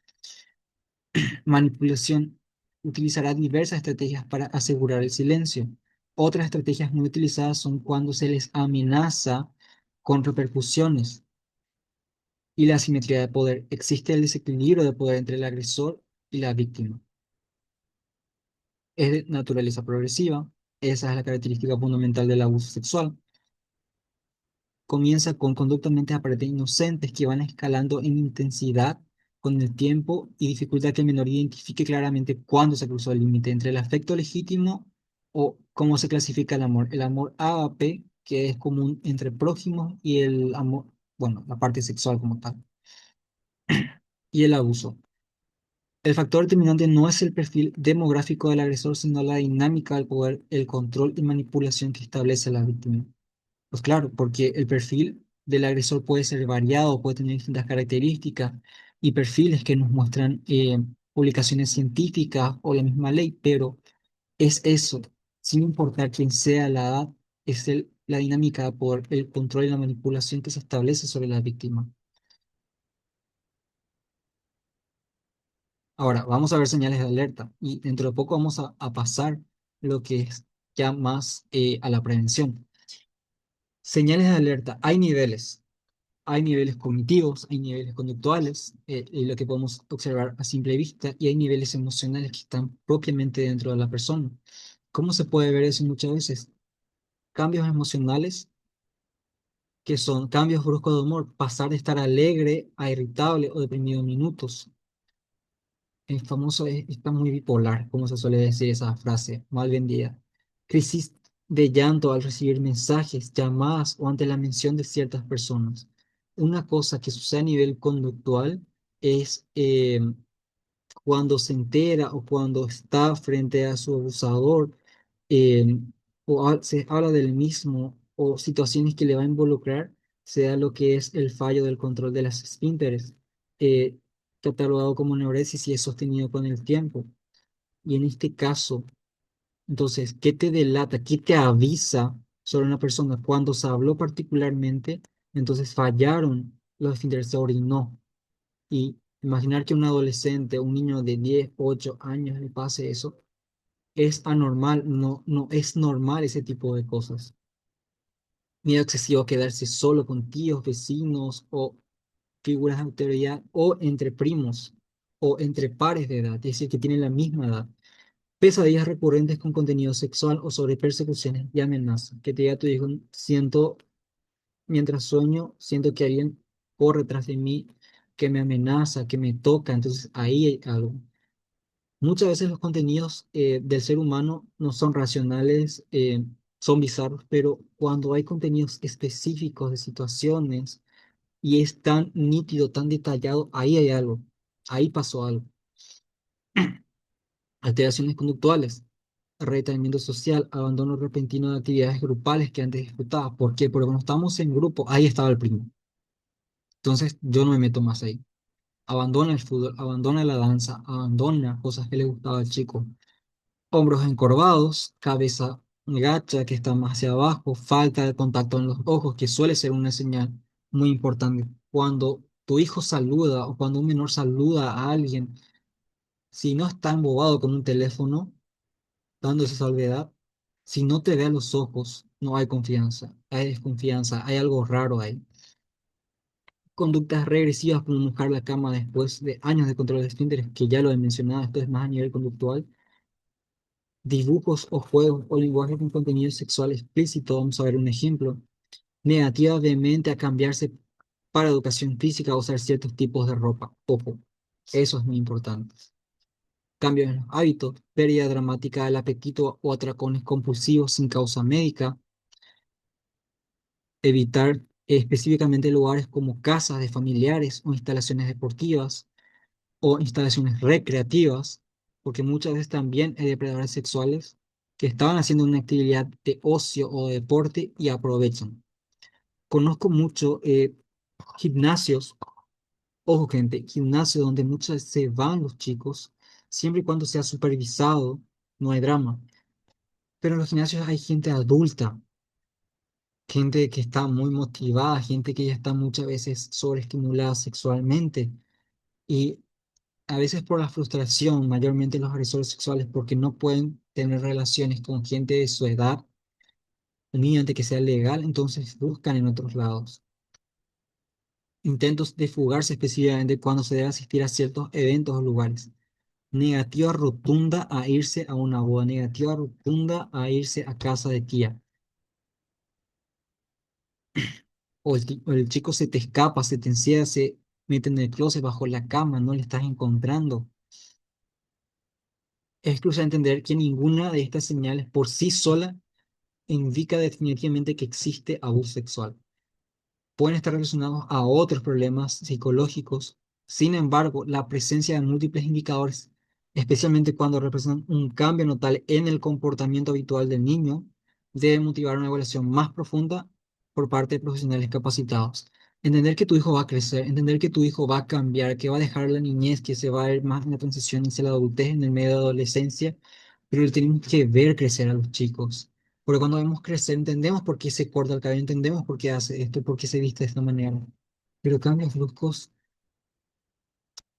Manipulación. Utilizará diversas estrategias para asegurar el silencio. Otras estrategias muy utilizadas son cuando se les amenaza con repercusiones y la asimetría de poder. Existe el desequilibrio de poder entre el agresor y la víctima. Es de naturaleza progresiva. Esa es la característica fundamental del abuso sexual. Comienza con conductas aparentemente inocentes que van escalando en intensidad con el tiempo y dificulta que el menor identifique claramente cuándo se cruzó el límite entre el afecto legítimo o cómo se clasifica el amor. El amor AAP, que es común entre prójimos, y el amor, bueno, la parte sexual como tal, y el abuso. El factor determinante no es el perfil demográfico del agresor, sino la dinámica del poder, el control y manipulación que establece la víctima. Pues claro, porque el perfil del agresor puede ser variado, puede tener distintas características y perfiles que nos muestran publicaciones científicas o la misma ley, pero es eso, sin importar quién sea la edad, es la dinámica por el control y la manipulación que se establece sobre la víctima. Ahora, vamos a ver señales de alerta y dentro de poco vamos a pasar lo que es ya más a la prevención. Señales de alerta, hay niveles. Hay niveles cognitivos, hay niveles conductuales, y lo que podemos observar a simple vista, y hay niveles emocionales que están propiamente dentro de la persona. ¿Cómo se puede ver eso muchas veces? Cambios emocionales, que son cambios bruscos de humor, pasar de estar alegre a irritable o deprimido en minutos. El famoso está muy bipolar, como se suele decir esa frase, mal vendida. Crisis de llanto al recibir mensajes, llamadas o ante la mención de ciertas personas. Una cosa que sucede a nivel conductual es cuando se entera o cuando está frente a su abusador, eh, se habla del mismo o situaciones que le va a involucrar, sea lo que es el fallo del control de las esfínteres, eh, catalogado como neuresis y es sostenido con el tiempo. Y en este caso, entonces, ¿qué te delata? ¿Qué te avisa sobre una persona? Cuando se habló particularmente, entonces fallaron los esfínteres, se orinó. Y imaginar que un adolescente, un niño de 10 8 años le pase eso, es anormal, no es normal ese tipo de cosas. Miedo excesivo a quedarse solo con tíos, vecinos o figuras de autoridad o entre primos o entre pares de edad, es decir, que tienen la misma edad. Pesadillas recurrentes con contenido sexual o sobre persecuciones y amenazas. Que te diga tu hijo, siento, mientras sueño, siento que alguien corre tras de mí, que me amenaza, que me toca, entonces ahí hay algo. Muchas veces los contenidos del ser humano no son racionales, son bizarros, pero cuando hay contenidos específicos de situaciones y es tan nítido, tan detallado, ahí hay algo, ahí pasó algo. Alteraciones conductuales, retraimiento social, abandono repentino de actividades grupales que antes disfrutaba. ¿Por qué? Porque cuando estamos en grupo, ahí estaba el primo. Entonces yo no me meto más ahí. Abandona el fútbol, abandona la danza, abandona cosas que le gustaba al chico. Hombros encorvados, cabeza gacha que está más hacia abajo, falta de contacto en los ojos, que suele ser una señal muy importante. Cuando tu hijo saluda o cuando un menor saluda a alguien, si no está embobado con un teléfono, dando esa salvedad, si no te ve a los ojos, no hay confianza, hay desconfianza, hay algo raro ahí. Conductas regresivas como mojar la cama después de años de control de esfínteres, que ya lo he mencionado, esto es más a nivel conductual. Dibujos o juegos o lenguaje con contenido sexual explícito, vamos a ver un ejemplo. Negativa vehemente a cambiarse para educación física o usar ciertos tipos de ropa. Ojo, eso es muy importante. Cambios en los hábitos, pérdida dramática del apetito o atracones compulsivos sin causa médica. Evitar específicamente lugares como casas de familiares o instalaciones deportivas o instalaciones recreativas, porque muchas veces también hay depredadores sexuales que estaban haciendo una actividad de ocio o de deporte y aprovechan. Conozco mucho gimnasios, ojo gente, gimnasios donde muchas veces se van los chicos, siempre y cuando sea supervisado, no hay drama. Pero en los gimnasios hay gente adulta, gente que está muy motivada, gente que ya está muchas veces sobreestimulada sexualmente y a veces por la frustración, mayormente los agresores sexuales, porque no pueden tener relaciones con gente de su edad, ni antes que sea legal, entonces buscan en otros lados. Intentos de fugarse específicamente cuando se debe asistir a ciertos eventos o lugares. Negativa rotunda a irse a una boda, negativa rotunda a irse a casa de tía. O el chico se te escapa, se te encierra, se mete en el closet bajo la cama, no le estás encontrando. Es crucial entender que ninguna de estas señales por sí sola indica definitivamente que existe abuso sexual. Pueden estar relacionados a otros problemas psicológicos. Sin embargo, la presencia de múltiples indicadores, especialmente cuando representan un cambio notable en el comportamiento habitual del niño, debe motivar una evaluación más profunda por parte de profesionales capacitados. Entender que tu hijo va a crecer, entender que tu hijo va a cambiar, que va a dejar la niñez, que se va a ir más en la transición hacia la adultez, en el medio de la adolescencia, pero le tenemos que ver crecer a los chicos. Porque cuando vemos crecer, entendemos por qué se corta el cabello, entendemos por qué hace esto, por qué se viste de esta manera. Pero cambios bruscos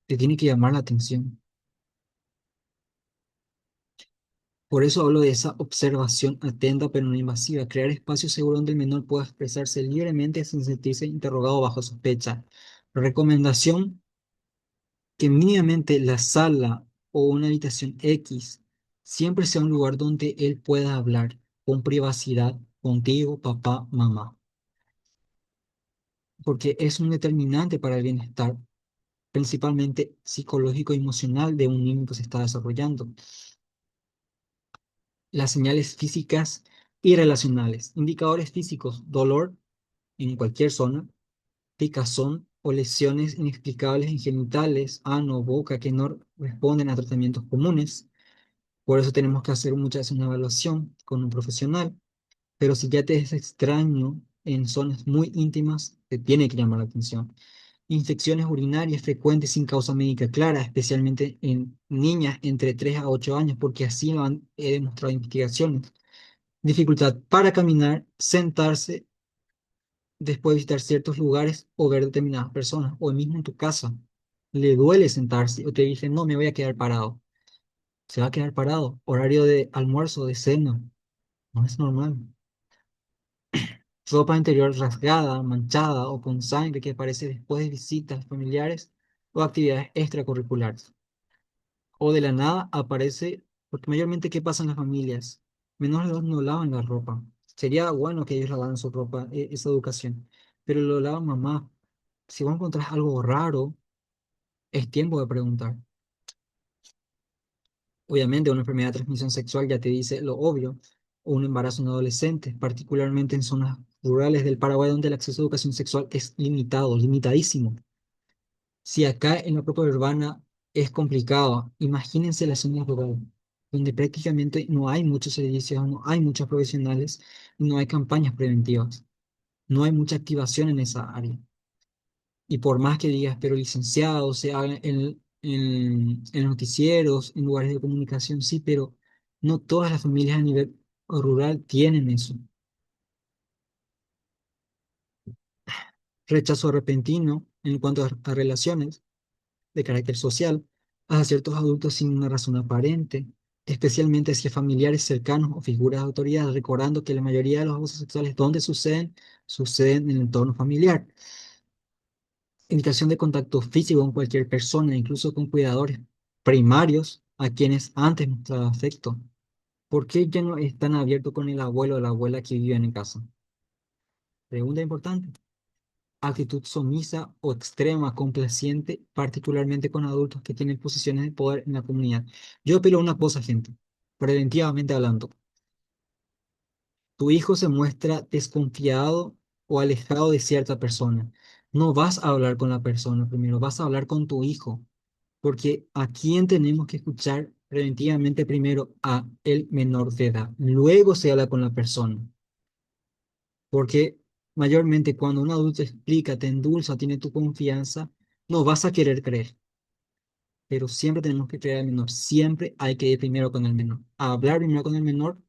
te tiene que llamar la atención. Por eso hablo de esa observación atenta pero no invasiva, crear espacios seguros donde el menor pueda expresarse libremente sin sentirse interrogado bajo sospecha. Recomendación que mínimamente la sala o una habitación X siempre sea un lugar donde él pueda hablar con privacidad contigo, papá, mamá, porque es un determinante para el bienestar principalmente psicológico y emocional de un niño que se está desarrollando. Las señales físicas y relacionales. Indicadores físicos, dolor en cualquier zona, picazón o lesiones inexplicables en genitales, ano, boca que no responden a tratamientos comunes. Por eso tenemos que hacer muchas veces una evaluación con un profesional, pero si ya te es extraño en zonas muy íntimas, te tiene que llamar la atención. Infecciones urinarias frecuentes sin causa médica clara, especialmente en niñas entre 3 a 8 años, porque así lo han demostrado investigaciones. Dificultad para caminar, sentarse, después de visitar ciertos lugares o ver determinadas personas, o mismo en tu casa. Le duele sentarse o te dice, no, me voy a quedar parado. Se va a quedar parado. Horario de almuerzo, de cena, no es normal. Ropa interior rasgada, manchada o con sangre que aparece después de visitas familiares o actividades extracurriculares. O de la nada aparece, porque mayormente ¿qué pasa en las familias? Menores de edad no lavan la ropa. Sería bueno que ellos lavaran su ropa, esa educación, pero lo lava mamá. Si vos encontrás algo raro, es tiempo de preguntar. Obviamente, una enfermedad de transmisión sexual ya te dice lo obvio, o un embarazo en adolescentes, particularmente en zonas rurales del Paraguay donde el acceso a educación sexual es limitado, limitadísimo. Si acá en la propia urbana es complicado, imagínense las zonas rurales, donde prácticamente no hay muchos servicios, no hay muchos profesionales, no hay campañas preventivas, no hay mucha activación en esa área. Y por más que digas, pero licenciado, se haga en noticieros, en lugares de comunicación, sí, pero no todas las familias a nivel rural tienen eso. Rechazo repentino en cuanto a relaciones de carácter social a ciertos adultos sin una razón aparente, especialmente hacia familiares cercanos o figuras de autoridad, recordando que la mayoría de los abusos sexuales, ¿donde suceden? Suceden en el entorno familiar. Evitación de contacto físico con cualquier persona, incluso con cuidadores primarios a quienes antes mostraba afecto. ¿Por qué ya no están abiertos con el abuelo o la abuela que viven en casa? Pregunta importante. Actitud sumisa o extrema, complaciente, particularmente con adultos que tienen posiciones de poder en la comunidad. Yo apelo a una cosa, gente, preventivamente hablando. Tu hijo se muestra desconfiado o alejado de cierta persona. No vas a hablar con la persona primero, vas a hablar con tu hijo, porque a quién tenemos que escuchar preventivamente primero a el menor de edad. Luego se habla con la persona, porque mayormente cuando un adulto explica, te endulza, tiene tu confianza, no vas a querer creer, pero siempre tenemos que creer al menor, siempre hay que ir primero con el menor. A hablar primero con el menor,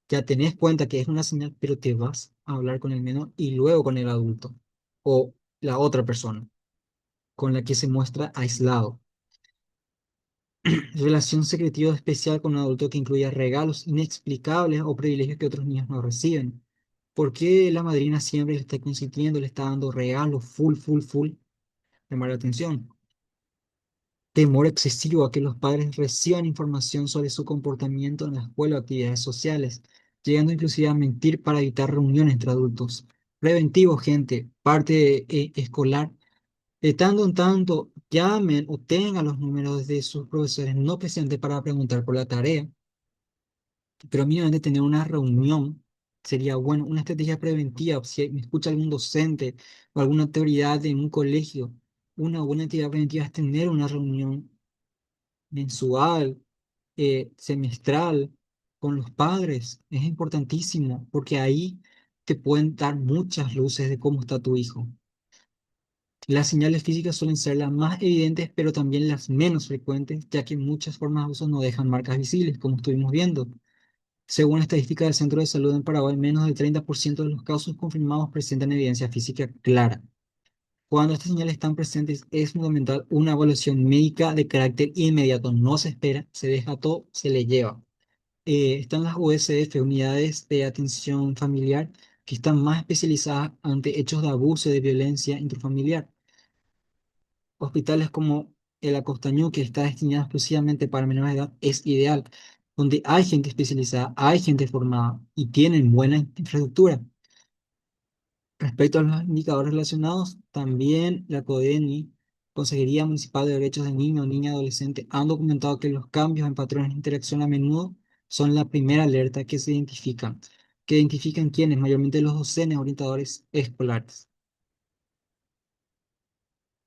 ya tenés cuenta que es una señal, pero te vas a hablar con el menor y luego con el adulto o la otra persona con la que se muestra aislado. Relación secretiva especial con un adulto que incluya regalos inexplicables o privilegios que otros niños no reciben. ¿Por qué la madrina siempre le está consintiendo, le está dando regalos full, full, full? Llamar la atención. Temor excesivo a que los padres reciban información sobre su comportamiento en la escuela o actividades sociales, llegando inclusive a mentir para evitar reuniones entre adultos. Preventivo, gente, parte escolar. De tanto en tanto, llamen o tengan los números de sus profesores, no precisamente para preguntar por la tarea, pero mínimamente tener una reunión sería bueno, una estrategia preventiva. Si me escucha algún docente o alguna autoridad en un colegio, una buena actividad preventiva es tener una reunión mensual, semestral, con los padres. Es importantísimo porque ahí te pueden dar muchas luces de cómo está tu hijo. Las señales físicas suelen ser las más evidentes, pero también las menos frecuentes, ya que muchas formas de abuso no dejan marcas visibles, como estuvimos viendo. Según estadísticas del Centro de Salud en Paraguay, menos del 30% de los casos confirmados presentan evidencia física clara. Cuando estas señales están presentes, es fundamental una evaluación médica de carácter inmediato. No se espera, se deja todo, se le lleva. Están las USF, unidades de atención familiar, que están más especializadas ante hechos de abuso y de violencia intrafamiliar. Hospitales como el Acostañú, que está destinado exclusivamente para menores de edad, es ideal, donde hay gente especializada, hay gente formada y tienen buena infraestructura. Respecto a los indicadores relacionados, también la CODENI, Consejería Municipal de Derechos de Niño o Niña Adolescente, han documentado que los cambios en patrones de interacción a menudo son la primera alerta que se identifican, que identifican quienes, mayormente los docentes orientadores escolares.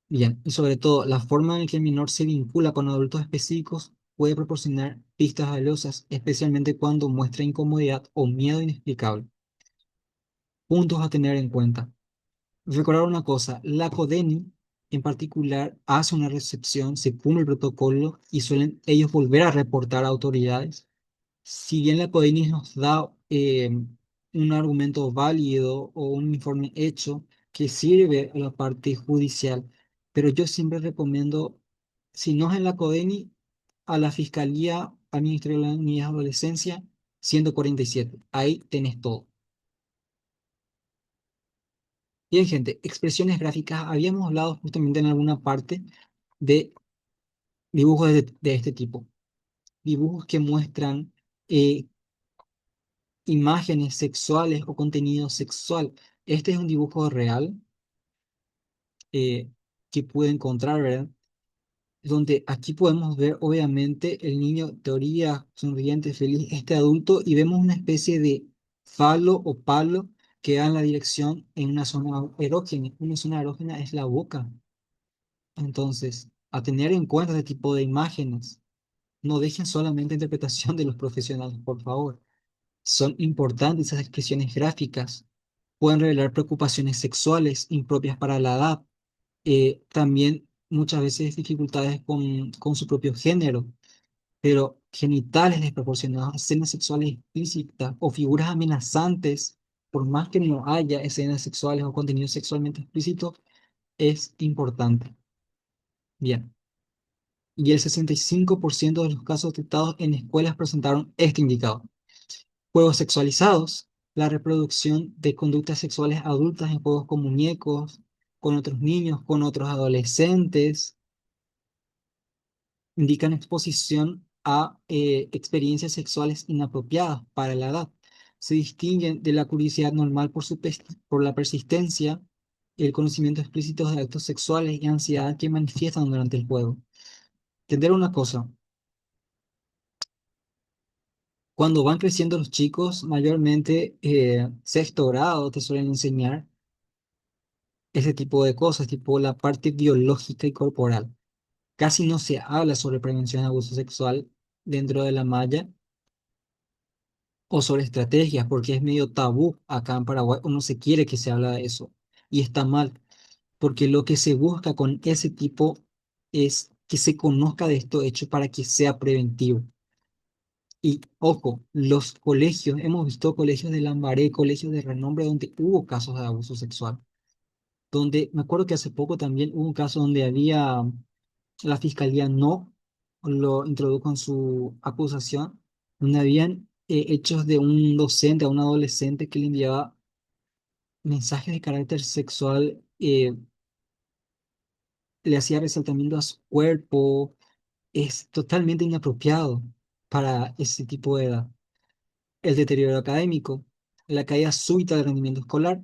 Bien, y sobre todo la forma en que el menor se vincula con adultos específicos puede proporcionar pistas valiosas, especialmente cuando muestra incomodidad o miedo inexplicable. Puntos a tener en cuenta. Recordar una cosa, la CODENI en particular hace una recepción, se cumple el protocolo y suelen ellos volver a reportar a autoridades. Si bien la CODENI nos da un argumento válido o un informe hecho que sirve a la parte judicial, pero yo siempre recomiendo, si no es en la CODENI, a la Fiscalía, al Ministerio de la Niñez y Adolescencia, 147. Ahí tenés todo. Bien, gente, expresiones gráficas. Habíamos hablado justamente en alguna parte de dibujos de este tipo. Dibujos que muestran eh, imágenes sexuales o contenido sexual. Este es un dibujo real eh, que pude encontrar, ¿verdad? Donde aquí podemos ver, obviamente, el niño, teoría, sonriente, feliz, este adulto, y vemos una especie de falo o palo que va en la dirección en una zona erógena. Una zona erógena es la boca. Entonces, a tener en cuenta este tipo de imágenes, no dejen solamente interpretación de los profesionales, por favor. Son importantes esas expresiones gráficas. Pueden revelar preocupaciones sexuales impropias para la edad. También muchas veces dificultades con su propio género, pero genitales desproporcionados, escenas sexuales explícitas o figuras amenazantes, por más que no haya escenas sexuales o contenido sexualmente explícito, es importante. Bien. Y el 65% de los casos detectados en escuelas presentaron este indicador. Juegos sexualizados, la reproducción de conductas sexuales adultas en juegos con muñecos, con otros niños, con otros adolescentes, indican exposición a experiencias sexuales inapropiadas para la edad. Se distinguen de la curiosidad normal por la persistencia, el conocimiento explícito de actos sexuales y ansiedad que manifiestan durante el juego. Entender una cosa, cuando van creciendo los chicos, mayormente sexto grado te suelen enseñar ese tipo de cosas, tipo la parte biológica y corporal. Casi no se habla sobre prevención de abuso sexual dentro de la malla o sobre estrategias, porque es medio tabú acá en Paraguay, o no se quiere que se habla de eso. Y está mal, porque lo que se busca con ese tipo es que se conozca de estos hechos para que sea preventivo. Y ojo, los colegios, hemos visto colegios de Lambaré, colegios de renombre donde hubo casos de abuso sexual, donde me acuerdo que hace poco también hubo un caso donde había, la fiscalía no lo introdujo en su acusación, donde habían hechos de un docente a un adolescente que le enviaba mensajes de carácter sexual, le hacía resaltamiento a su cuerpo, es totalmente inapropiado para ese tipo de edad. El deterioro académico, la caída súbita del rendimiento escolar,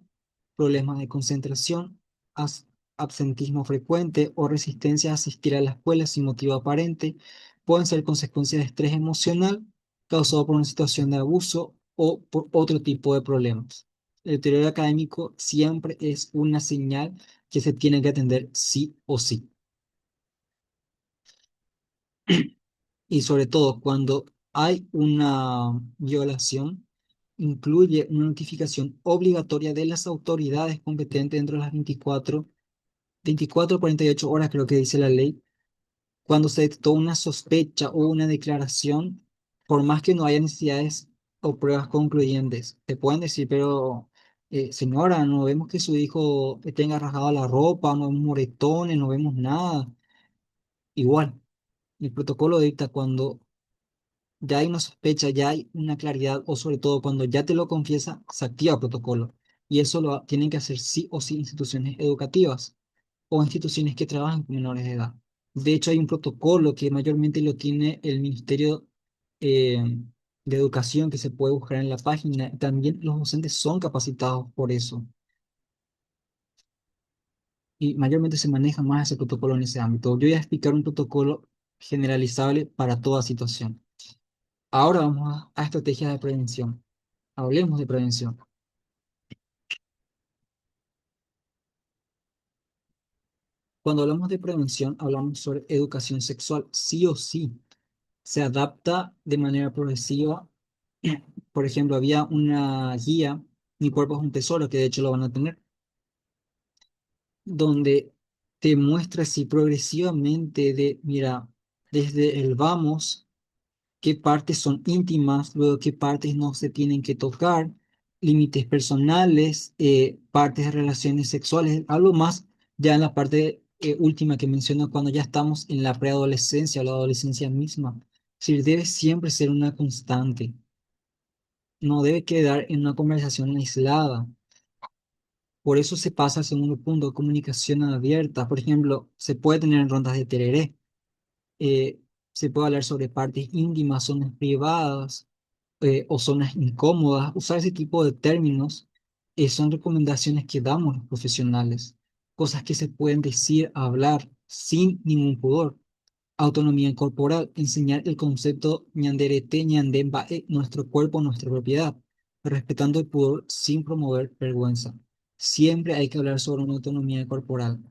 problemas de concentración, as- absentismo frecuente o resistencia a asistir a la escuela sin motivo aparente, pueden ser consecuencias de estrés emocional causado por una situación de abuso o por otro tipo de problemas. El deterioro académico siempre es una señal que se tiene que atender sí o sí. Y sobre todo cuando hay una violación, incluye una notificación obligatoria de las autoridades competentes dentro de las 24 a 48 horas, creo que dice la ley, cuando se detectó una sospecha o una declaración, por más que no haya necesidades o pruebas concluyentes. Te pueden decir, pero señora, no vemos que su hijo tenga rasgado la ropa, no vemos moretones, no vemos nada. Igual, el protocolo dicta cuando ya hay una sospecha, ya hay una claridad, o sobre todo cuando ya te lo confiesa, se activa protocolo. Y eso lo tienen que hacer sí o sí instituciones educativas o instituciones que trabajan con menores de edad. De hecho, hay un protocolo que mayormente lo tiene el Ministerio eh, de Educación que se puede buscar en la página. También los docentes son capacitados por eso y mayormente se maneja más ese protocolo en ese ámbito. Yo voy a explicar un protocolo generalizable para toda situación. Ahora vamos a estrategias de prevención. Hablemos de prevención. Cuando hablamos de prevención, hablamos sobre educación sexual, sí o sí. se adapta de manera progresiva. Por ejemplo, había una guía, Mi cuerpo es un tesoro, que de hecho lo van a tener, donde te muestra así progresivamente de, mira, desde el vamos, qué partes son íntimas, luego qué partes no se tienen que tocar, límites personales, partes de relaciones sexuales, algo más ya en la parte última que menciona cuando ya estamos en la preadolescencia o la adolescencia misma. Es decir, debe siempre ser una constante, no debe quedar en una conversación aislada. Por eso se pasa al segundo punto, comunicación abierta. Por ejemplo, se puede tener rondas de tereré, eh, se puede hablar sobre partes íntimas, zonas privadas o zonas incómodas. Usar ese tipo de términos son recomendaciones que damos los profesionales, cosas que se pueden decir, hablar sin ningún pudor. Autonomía corporal, enseñar el concepto ñanderete, ñandembae, nuestro cuerpo, nuestra propiedad, respetando el pudor sin promover vergüenza. Siempre hay que hablar sobre una autonomía corporal,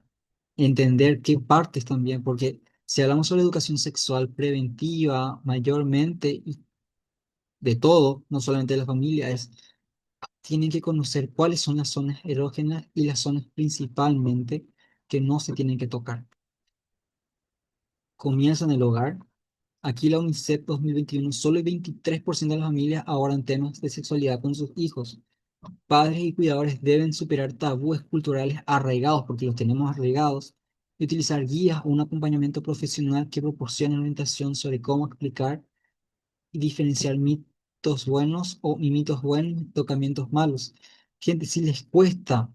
entender qué partes también, porque si hablamos sobre educación sexual preventiva, mayormente, y de todo, no solamente de la familia, tienen que conocer cuáles son las zonas erógenas y las zonas principalmente que no se tienen que tocar. Comienza en el hogar. Aquí la UNICEF 2021, solo el 23% de las familias abordan temas de sexualidad con sus hijos. Padres y cuidadores deben superar tabúes culturales arraigados, porque los tenemos arraigados, y utilizar guías o un acompañamiento profesional que proporcione orientación sobre cómo explicar y diferenciar mitos buenos o mitos buenos y tocamientos malos. Gente, si les cuesta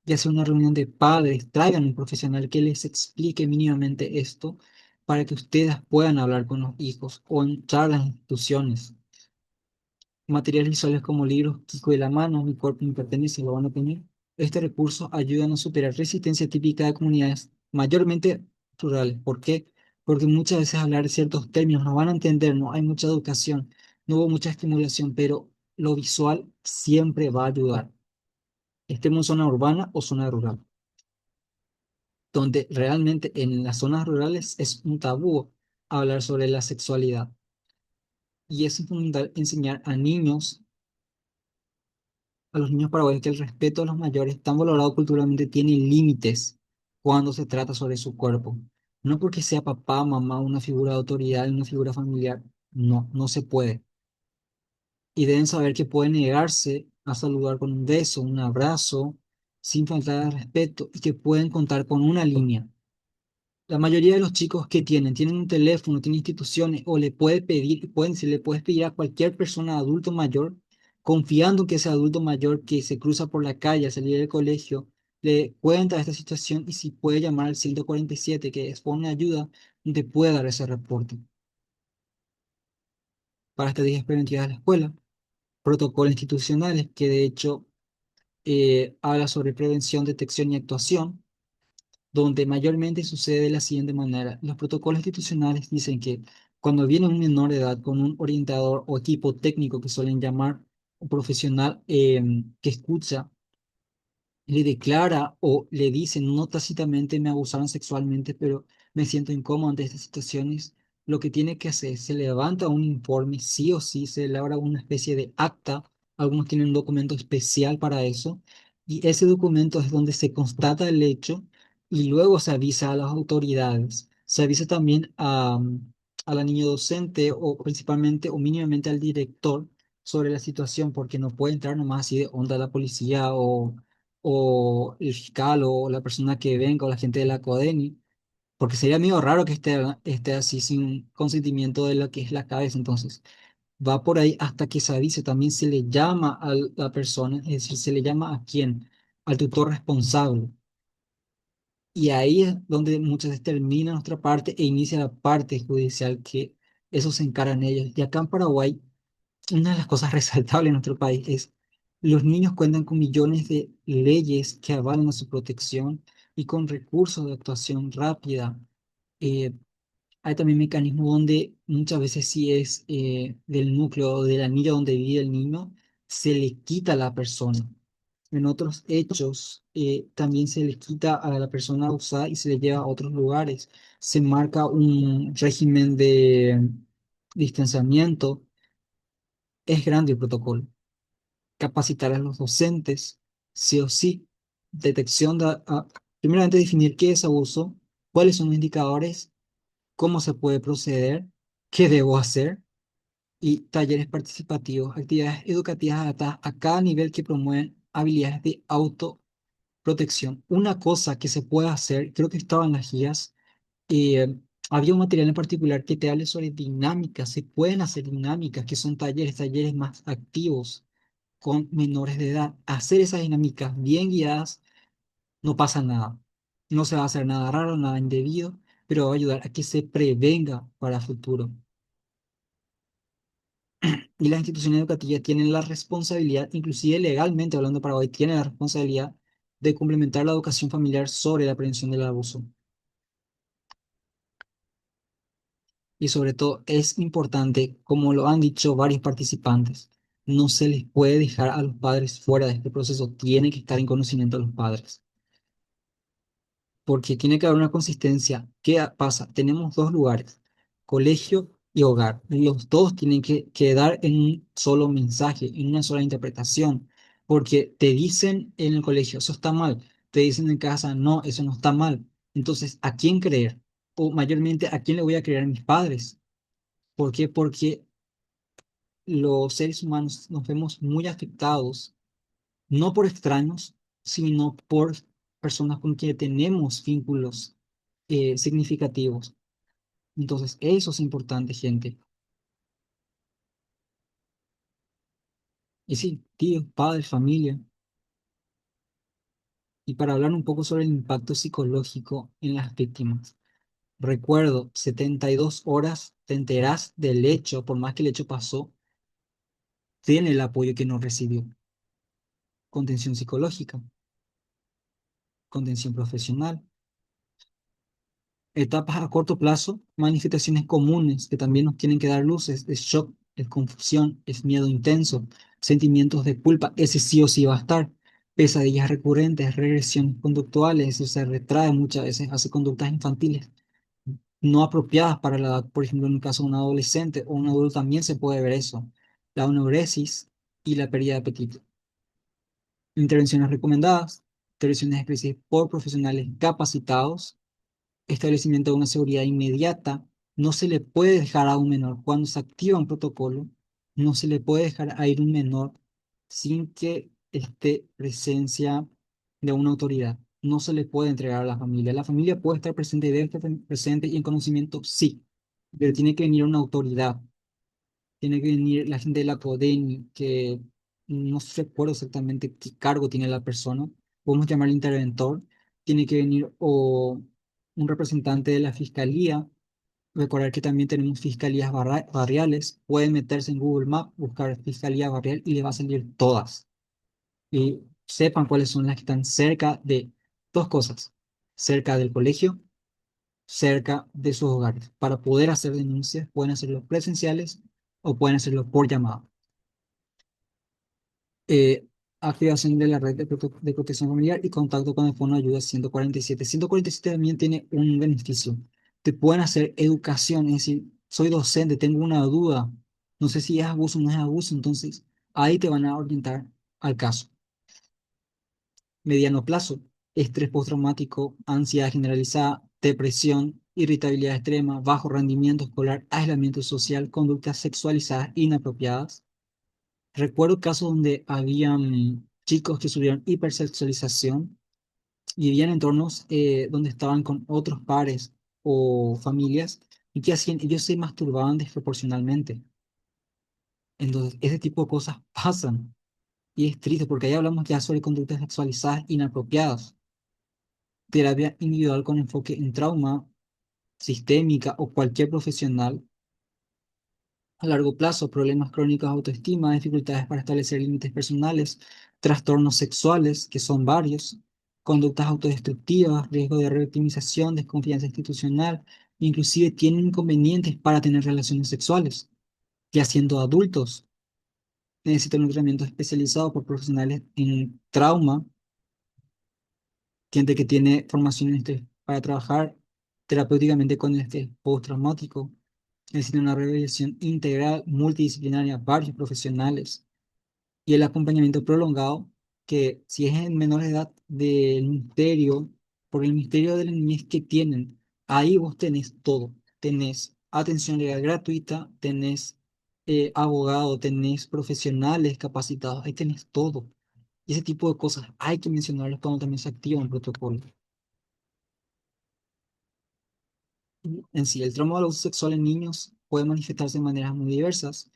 ya sea una reunión de padres, traigan un profesional que les explique mínimamente esto para que ustedes puedan hablar con los hijos o entrar a las instituciones. Materiales visuales como libros, Kiko de la mano, Mi cuerpo me pertenece, lo van a tener. Este recurso ayuda a superar resistencia típica de comunidades mayormente rurales. ¿Por qué? Porque muchas veces hablar de ciertos términos no van a entender, no hay mucha educación, no hubo mucha estimulación, pero lo visual siempre va a ayudar. Estemos en zona urbana o zona rural, donde realmente en las zonas rurales es un tabú hablar sobre la sexualidad. Y es fundamental enseñar a los niños paraguayos que el respeto a los mayores, tan valorado culturalmente, tiene límites cuando se trata sobre su cuerpo. No porque sea papá, mamá, una figura de autoridad, una figura familiar, no, no se puede. Y deben saber que pueden negarse a saludar con un beso, un abrazo, sin faltar de respeto, y que pueden contar con una línea. La mayoría de los chicos que tienen un teléfono, tienen instituciones, o le puede pedir, se le puedes pedir a cualquier persona adulto mayor, confiando que ese adulto mayor que se cruza por la calle al salir del colegio, le cuenta esta situación y si puede llamar al 147 que expone ayuda, te puede dar ese reporte. Para estrategias preventivas de la escuela, protocolos institucionales, que de hecho habla sobre prevención, detección y actuación, donde mayormente sucede de la siguiente manera. Los protocolos institucionales dicen que cuando viene un menor de edad con un orientador o equipo técnico que suelen llamar un profesional que escucha, le declara o le dice no tácitamente me abusaron sexualmente, pero me siento incómodo ante estas situaciones, lo que tiene que hacer, se levanta un informe, sí o sí, se elabora una especie de acta, algunos tienen un documento especial para eso, y ese documento es donde se constata el hecho y luego se avisa a las autoridades. Se avisa también a la niña docente o principalmente o mínimamente al director sobre la situación, porque no puede entrar nomás así de onda la policía o el fiscal o la persona que venga o la gente de la CODENI, porque sería medio raro que esté así sin consentimiento de lo que es la cabeza. Entonces, va por ahí hasta que se avise. También se le llama a la persona, es decir, se le llama a quién, al tutor responsable. Y ahí es donde muchas veces termina nuestra parte e inicia la parte judicial que eso se encaran ellos. Y acá en Paraguay una de las cosas resaltables en nuestro país es los niños cuentan con millones de leyes que avalan a su protección y con recursos de actuación rápida. Eh, Hay también mecanismos donde muchas veces si es del núcleo o de la niña donde vive el niño, se le quita a la persona. En otros hechos, también se le quita a la persona abusada y se le lleva a otros lugares. Se marca un régimen de distanciamiento. Es grande el protocolo. Capacitar a los docentes, sí o sí. Detección primeramente definir qué es abuso, cuáles son los indicadores, cómo se puede proceder, qué debo hacer y talleres participativos, actividades educativas adaptadas a cada nivel que promueven habilidades de autoprotección. Una cosa que se puede hacer, creo que estaba en las guías, eh, había un material en particular que te hable sobre dinámicas, se pueden hacer dinámicas, que son talleres más activos con menores de edad. Hacer esas dinámicas bien guiadas, no pasa nada. No se va a hacer nada raro, nada indebido, pero va a ayudar a que se prevenga para futuro. Y las instituciones educativas tienen la responsabilidad, inclusive legalmente hablando para hoy, tienen la responsabilidad de complementar la educación familiar sobre la prevención del abuso. Y sobre todo es importante, como lo han dicho varios participantes, no se les puede dejar a los padres fuera de este proceso, tiene que estar en conocimiento de los padres, porque tiene que haber una consistencia. ¿Qué pasa? Tenemos dos lugares, colegio y hogar. Los dos tienen que quedar en un solo mensaje, en una sola interpretación, porque te dicen en el colegio, eso está mal, te dicen en casa, no, eso no está mal. Entonces, ¿a quién creer? O mayormente, ¿a quién le voy a creer? A mis padres. ¿Por qué? Porque los seres humanos nos vemos muy afectados, no por extraños, sino por personas con quien tenemos vínculos significativos. Entonces, eso es importante, gente. Y sí, tíos, padres, familia. Y para hablar un poco sobre el impacto psicológico en las víctimas. Recuerdo, 72 horas te enterás del hecho, por más que el hecho pasó, tiene el apoyo que no recibió. Contención psicológica, contención profesional. Etapas a corto plazo, manifestaciones comunes que también nos tienen que dar luces, es shock, es confusión, es miedo intenso, sentimientos de culpa, ese sí o sí va a estar, pesadillas recurrentes, regresiones conductuales, eso se retrae muchas veces, hace conductas infantiles no apropiadas para la edad, por ejemplo, en el caso de un adolescente o un adulto también se puede ver eso, la anuresis y la pérdida de apetito. Intervenciones recomendadas, intervenciones de crisis por profesionales capacitados, establecimiento de una seguridad inmediata. No se le puede dejar a un menor, cuando se activa un protocolo, no se le puede dejar a ir un menor sin que esté presencia de una autoridad. No se le puede entregar a la familia. La familia puede estar presente y debe estar presente y en conocimiento, sí, pero tiene que venir una autoridad. Tiene que venir la gente de la CODENI, que no recuerdo exactamente qué cargo tiene la persona. Podemos llamar interventor. Tiene que venir o un representante de la fiscalía. Recordar que también tenemos fiscalías barriales. Pueden meterse en Google Maps, buscar fiscalía barrial y les va a salir todas. Y sepan cuáles son las que están cerca de dos cosas. Cerca del colegio, cerca de sus hogares. Para poder hacer denuncias, pueden hacerlo presenciales o pueden hacerlo por llamada. eh, Activación de la red de protección familiar y contacto con el Fondo de Ayuda 147. 147 también tiene un beneficio. Te pueden hacer educación, es decir, soy docente, tengo una duda, no sé si es abuso o no es abuso, entonces ahí te van a orientar al caso. Mediano plazo, estrés postraumático, ansiedad generalizada, depresión, irritabilidad extrema, bajo rendimiento escolar, aislamiento social, conductas sexualizadas inapropiadas. Recuerdo casos donde habían chicos que sufrieron hipersexualización y vivían en entornos donde estaban con otros pares o familias y que hacían, ellos se masturbaban desproporcionalmente. Entonces, ese tipo de cosas pasan y es triste porque ahí hablamos ya sobre conductas sexualizadas inapropiadas. Terapia individual con enfoque en trauma, sistémica o cualquier profesional. A largo plazo, problemas crónicos de autoestima, dificultades para establecer límites personales, trastornos sexuales, que son varios, conductas autodestructivas, riesgo de revictimización, desconfianza institucional, inclusive tienen inconvenientes para tener relaciones sexuales, ya siendo adultos. necesitan un tratamiento especializado por profesionales en trauma, gente que tiene formación en estrés para trabajar terapéuticamente con el estrés postraumático. Necesitan una revisión integral, multidisciplinaria, varios profesionales y el acompañamiento prolongado, que si es en menor edad del ministerio, por el ministerio de la niñez que tienen, ahí vos tenés todo. Tenés atención legal gratuita, tenés abogado, tenés profesionales capacitados, ahí tenés todo. Y ese tipo de cosas hay que mencionarlos cuando también se activa un protocolo. Y en sí, el trauma del abuso sexual en niños puede manifestarse de maneras muy diversas,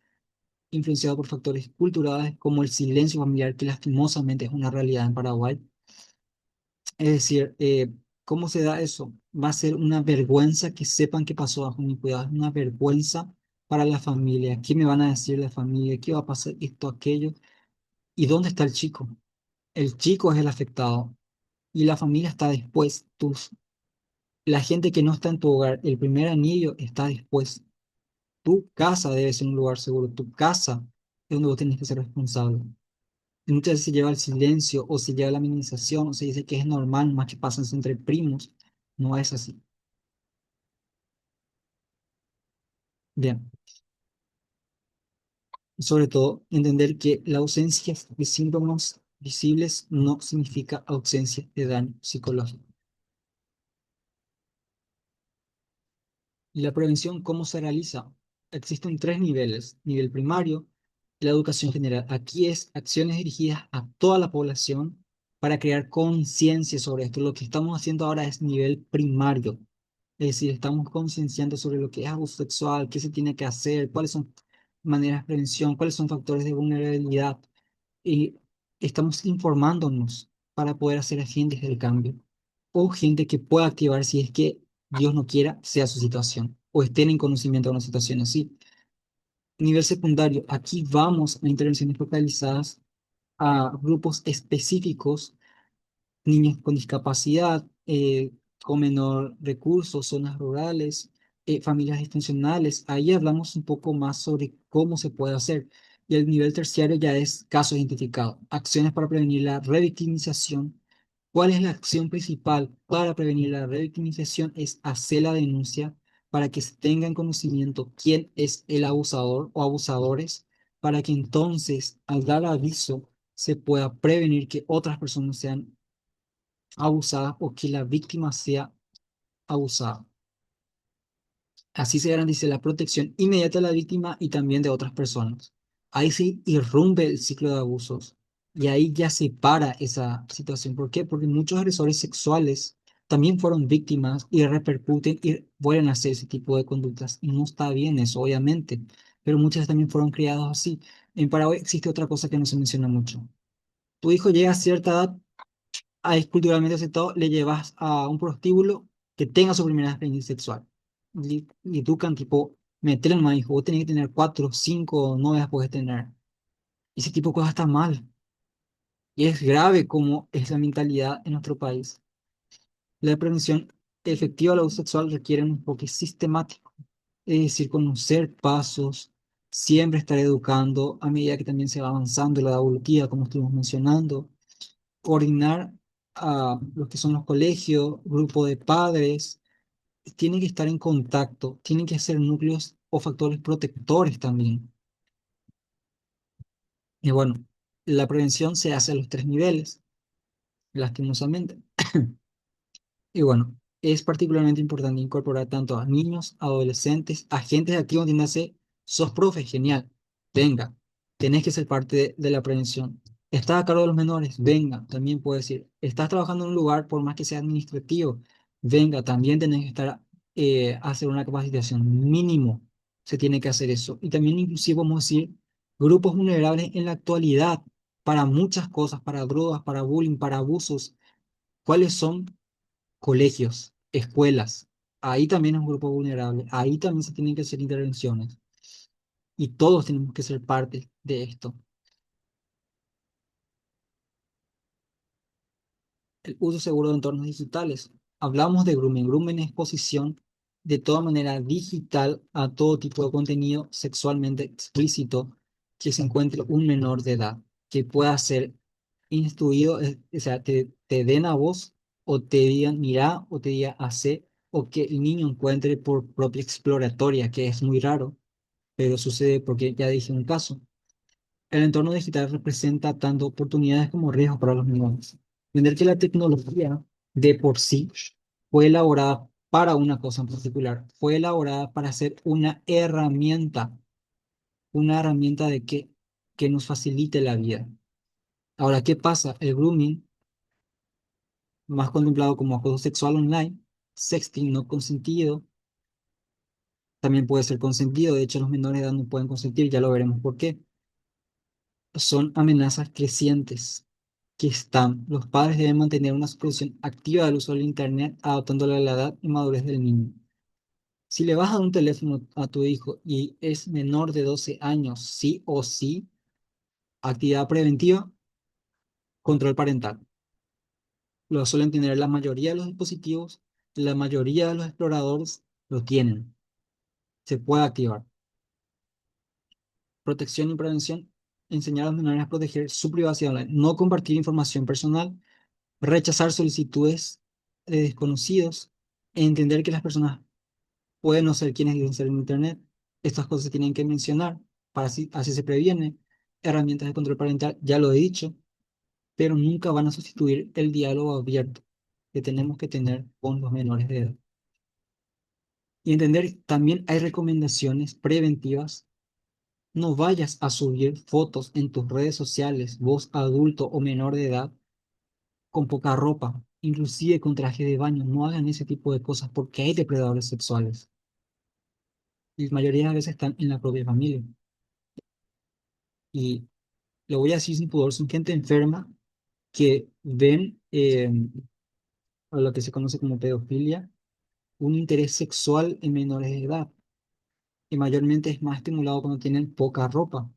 influenciado por factores culturales como el silencio familiar, que lastimosamente es una realidad en Paraguay. Es decir, ¿cómo se da eso? Va a ser una vergüenza que sepan que pasó bajo mi cuidado, es una vergüenza para la familia. ¿Qué me van a decir la familia? ¿Qué va a pasar? Esto, aquello. ¿Y dónde está el chico? El chico es el afectado y la familia está después. La gente que no está en tu hogar, el primer anillo está después. Tu casa debe ser un lugar seguro. Tu casa es donde vos tenés que ser responsable. Y muchas veces se lleva el silencio o se lleva la minimización o se dice que es normal, más que pasan entre primos. No es así. Bien, y sobre todo, entender que la ausencia de síntomas visibles no significa ausencia de daño psicológico. ¿Y la prevención cómo se realiza? Existen tres niveles. Nivel primario, la educación general. Aquí es acciones dirigidas a toda la población para crear conciencia sobre esto. Lo que estamos haciendo ahora es nivel primario. Es decir, estamos concienciando sobre lo que es abuso sexual, qué se tiene que hacer, cuáles son maneras de prevención, cuáles son factores de vulnerabilidad. Y estamos informándonos para poder hacer agentes del cambio o gente que pueda activar si es que Dios no quiera sea su situación o estén en conocimiento de una situación así. Nivel secundario, aquí vamos a intervenciones focalizadas a grupos específicos, niños con discapacidad, con menor recursos, zonas rurales, familias disfuncionales. Ahí hablamos un poco más sobre cómo se puede hacer. Y el nivel terciario ya es caso identificado, acciones para prevenir la revictimización. ¿Cuál es la acción principal para prevenir la revictimización? Es hacer la denuncia para que se tenga en conocimiento quién es el abusador o abusadores, para que entonces al dar aviso se pueda prevenir que otras personas sean abusada o que la víctima sea abusada. Así se garantiza la protección inmediata de la víctima y también de otras personas. Ahí se irrumpe el ciclo de abusos y ahí ya se para esa situación. ¿Por qué? Porque muchos agresores sexuales también fueron víctimas y repercuten y vuelven a hacer ese tipo de conductas. Y no está bien eso, obviamente, pero muchas también fueron criados así. En Paraguay existe otra cosa que no se menciona mucho. Tu hijo llega a cierta edad, es culturalmente aceptado, le llevas a un prostíbulo que tenga su primera experiencia sexual. Y educan, tipo, meterle en hijo, vos tenés que tener 4, 5 novias, puedes tener. Y ese tipo de cosas está mal. Y es grave como es la mentalidad en nuestro país. La prevención efectiva del abuso sexual requiere un enfoque sistemático, es decir, conocer pasos, siempre estar educando a medida que también se va avanzando en la evolutiva, como estuvimos mencionando, coordinar a los que son los colegios, grupo de padres, tienen que estar en contacto, tienen que ser núcleos o factores protectores también. Y bueno, la prevención se hace a los tres niveles, lastimosamente. Y bueno, es particularmente importante incorporar tanto a niños, adolescentes, agentes activos, entiéndase, sos profe, genial, venga, tenés que ser parte de la prevención. ¿Estás a cargo de los menores? Venga, también puedo decir. ¿Estás trabajando en un lugar, por más que sea administrativo? Venga, también tenés que estar, hacer una capacitación mínimo, se tiene que hacer eso. Y también inclusive vamos a decir, grupos vulnerables en la actualidad, para muchas cosas, para drogas, para bullying, para abusos. ¿Cuáles son? Colegios, escuelas, ahí también es un grupo vulnerable, ahí también se tienen que hacer intervenciones y todos tenemos que ser parte de esto. El uso seguro de entornos digitales. Hablamos de grooming. Grooming es exposición de toda manera digital a todo tipo de contenido sexualmente explícito que se encuentre un menor de edad que pueda ser instruido, o sea, te den a vos o te digan mira o te digan hacer o que el niño encuentre por propia exploratoria, que es muy raro, pero sucede porque ya dije un caso. El entorno digital representa tanto oportunidades como riesgos para los niños. Entender que la tecnología de por sí fue elaborada para una cosa en particular, fue elaborada para ser una herramienta de que nos facilite la vida. Ahora, ¿qué pasa? El grooming, más contemplado como acoso sexual online, sexting no consentido, también puede ser consentido. De hecho, los menores de edad no pueden consentir, ya lo veremos por qué. Son amenazas crecientes que están. Los padres deben mantener una supervisión activa del uso del Internet, adaptándolo a la edad y madurez del niño. Si le vas a dar un teléfono a tu hijo y es menor de 12 años, sí o sí, actividad preventiva, control parental. Lo suelen tener la mayoría de los dispositivos, la mayoría de los exploradores lo tienen. Se puede activar. Protección y prevención. Enseñar a los menores a proteger su privacidad online. No compartir información personal. Rechazar solicitudes de desconocidos. Entender que las personas pueden no ser quienes dicen ser en Internet. Estas cosas se tienen que mencionar para así se previene. Herramientas de control parental, ya lo he dicho, pero nunca van a sustituir el diálogo abierto que tenemos que tener con los menores de edad. Y entender, también hay recomendaciones preventivas. No vayas a subir fotos en tus redes sociales, vos adulto o menor de edad, con poca ropa, inclusive con traje de baño. No hagan ese tipo de cosas porque hay depredadores sexuales. Y la mayoría de las veces están en la propia familia. Y lo voy a decir sin pudor, son gente enferma que ven a lo que se conoce como pedofilia un interés sexual en menores de edad. Y mayormente es más estimulado cuando tienen poca ropa.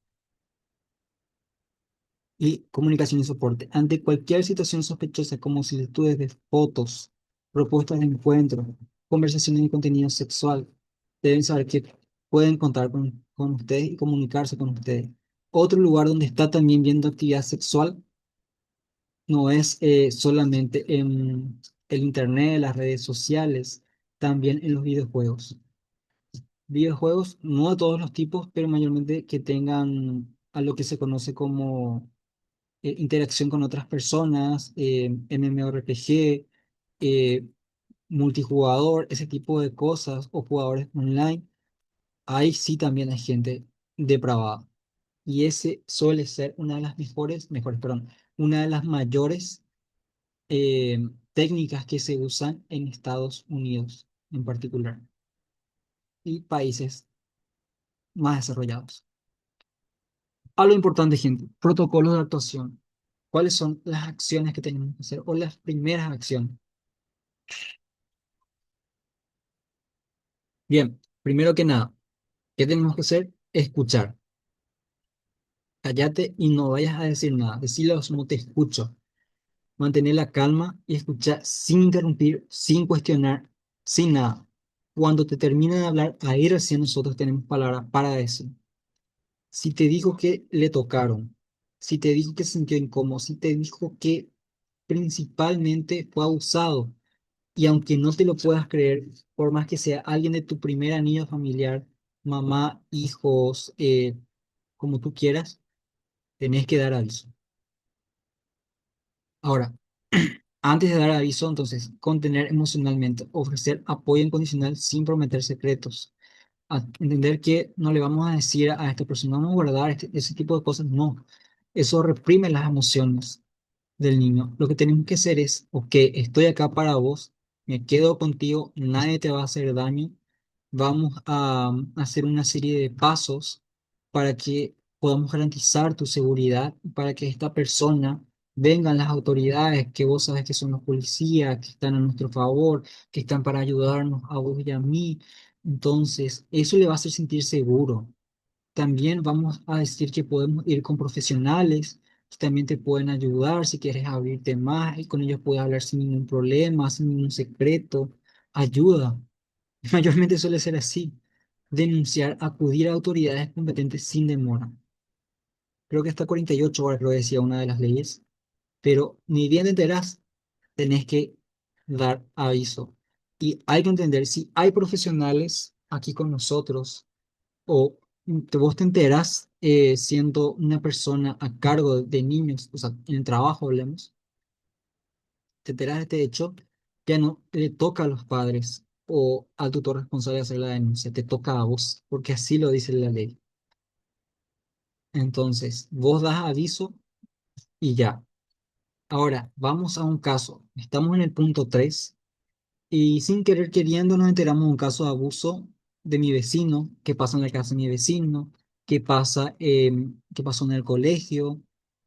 Y comunicación y soporte. Ante cualquier situación sospechosa como solicitudes de fotos, propuestas de encuentro, conversaciones de contenido sexual, deben saber que pueden contar con ustedes y comunicarse con ustedes. Otro lugar donde está también viendo actividad sexual no es solamente en el internet, las redes sociales, también en los videojuegos. Videojuegos, no de todos los tipos, pero mayormente que tengan a lo que se conoce como interacción con otras personas, MMORPG, eh, multijugador, ese tipo de cosas, o jugadores online, ahí sí también hay gente depravada. Y ese suele ser una de las perdón, una de las mayores técnicas que se usan en Estados Unidos en particular y países más desarrollados. A lo importante, gente, protocolos de actuación. ¿Cuáles son las acciones que tenemos que hacer o las primeras acciones? Bien, primero que nada, ¿qué tenemos que hacer? Escuchar. Cállate y no vayas a decir nada. Decirle a los no te escucho. Mantener la calma y escuchar sin interrumpir, sin cuestionar, sin nada. Cuando te terminen de hablar, ahí recién nosotros tenemos palabras para decir. Si te dijo que le tocaron, si te dijo que se sintió incómodo, si te dijo que principalmente fue abusado, y aunque no te lo puedas creer, por más que sea alguien de tu primer anillo familiar, mamá, hijos, como tú quieras, tenés que dar aviso. Ahora, antes de dar aviso, entonces, contener emocionalmente, ofrecer apoyo incondicional sin prometer secretos. Entender que no le vamos a decir a esta persona, vamos a guardar ese tipo de cosas, no. Eso reprime las emociones del niño. Lo que tenemos que hacer es, ok, estoy acá para vos, me quedo contigo, nadie te va a hacer daño. Vamos a hacer una serie de pasos para que podamos garantizar tu seguridad, para que esta persona vengan las autoridades que vos sabes que son los policías, que están a nuestro favor, que están para ayudarnos a vos y a mí. Entonces, eso le va a hacer sentir seguro. También vamos a decir que podemos ir con profesionales que también te pueden ayudar si quieres abrirte más y con ellos puedes hablar sin ningún problema, sin ningún secreto. Ayuda. Mayormente suele ser así. Denunciar, acudir a autoridades competentes sin demora. creo que hasta 48 horas, creo que decía una de las leyes, pero ni bien te enteras, tenés que dar aviso. Y hay que entender, si hay profesionales aquí con nosotros, o vos te enteras siendo una persona a cargo de niños, o sea, en el trabajo hablemos, te enteras de este hecho, ya no le toca a los padres o al tutor responsable hacer la denuncia, te toca a vos, porque así lo dice la ley. Entonces, vos das aviso y ya. Ahora, vamos a un caso. Estamos en el punto 3 y sin querer queriendo nos enteramos de un caso de abuso de mi vecino, que pasa en la casa de mi vecino, que pasó en el colegio.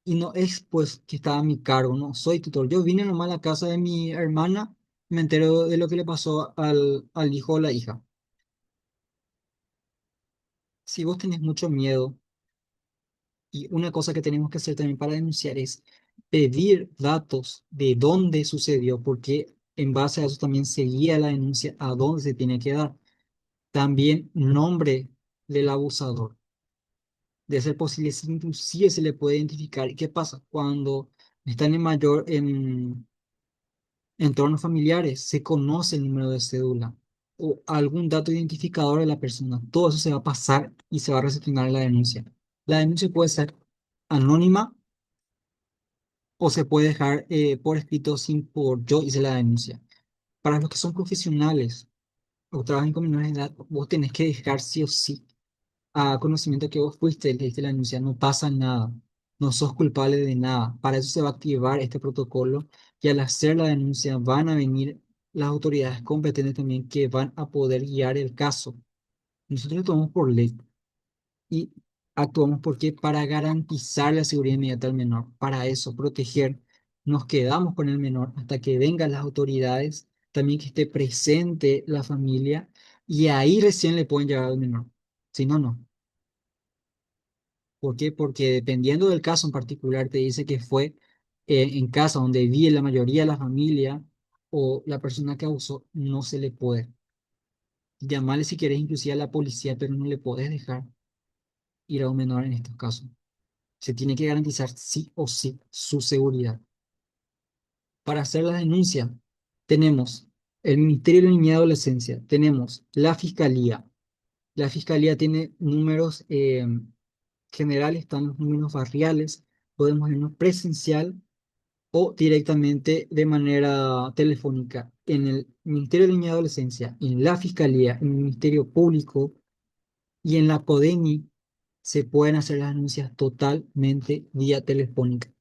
Y no es pues que estaba a mi cargo, no soy tutor. Yo vine nomás a la casa de mi hermana, me entero de lo que le pasó al hijo o la hija. Si vos tenés mucho miedo, y una cosa que tenemos que hacer también para denunciar es pedir datos de dónde sucedió, porque en base a eso también se guía la denuncia a dónde se tiene que dar. También nombre del abusador. De ser posible, si inclusive se le puede identificar. ¿Y qué pasa? Cuando están en mayor en entornos familiares, se conoce el número de cédula o algún dato identificador de la persona. Todo eso se va a pasar y se va a recepcionar en la denuncia. La denuncia puede ser anónima o se puede dejar por escrito sin por yo hice la denuncia. Para los que son profesionales o trabajan con menores de edad, vos tenés que dejar sí o sí a conocimiento que vos fuiste, le diste la denuncia, no pasa nada, no sos culpable de nada. Para eso se va a activar este protocolo y al hacer la denuncia van a venir las autoridades competentes también que van a poder guiar el caso. Nosotros lo tomamos por ley y actuamos porque para garantizar la seguridad inmediata al menor, para eso, proteger, nos quedamos con el menor hasta que vengan las autoridades, también que esté presente la familia y ahí recién le pueden llevar al menor. Si no, no. ¿Por qué? Porque dependiendo del caso en particular, te dice que fue en casa donde vive la mayoría de la familia o la persona que abusó, no se le puede. Llamarle si quieres inclusive a la policía, pero no le puedes dejar ir a un menor en estos casos. Se tiene que garantizar sí o sí su seguridad. Para hacer la denuncia, tenemos el Ministerio de la Niñez y Adolescencia, tenemos la Fiscalía. La Fiscalía tiene números generales, están los números barriales, podemos irnos presencial o directamente de manera telefónica en el Ministerio de Niñez y Adolescencia, en la Fiscalía, en el Ministerio Público y en la PODENI se pueden hacer las denuncias totalmente vía telefónica.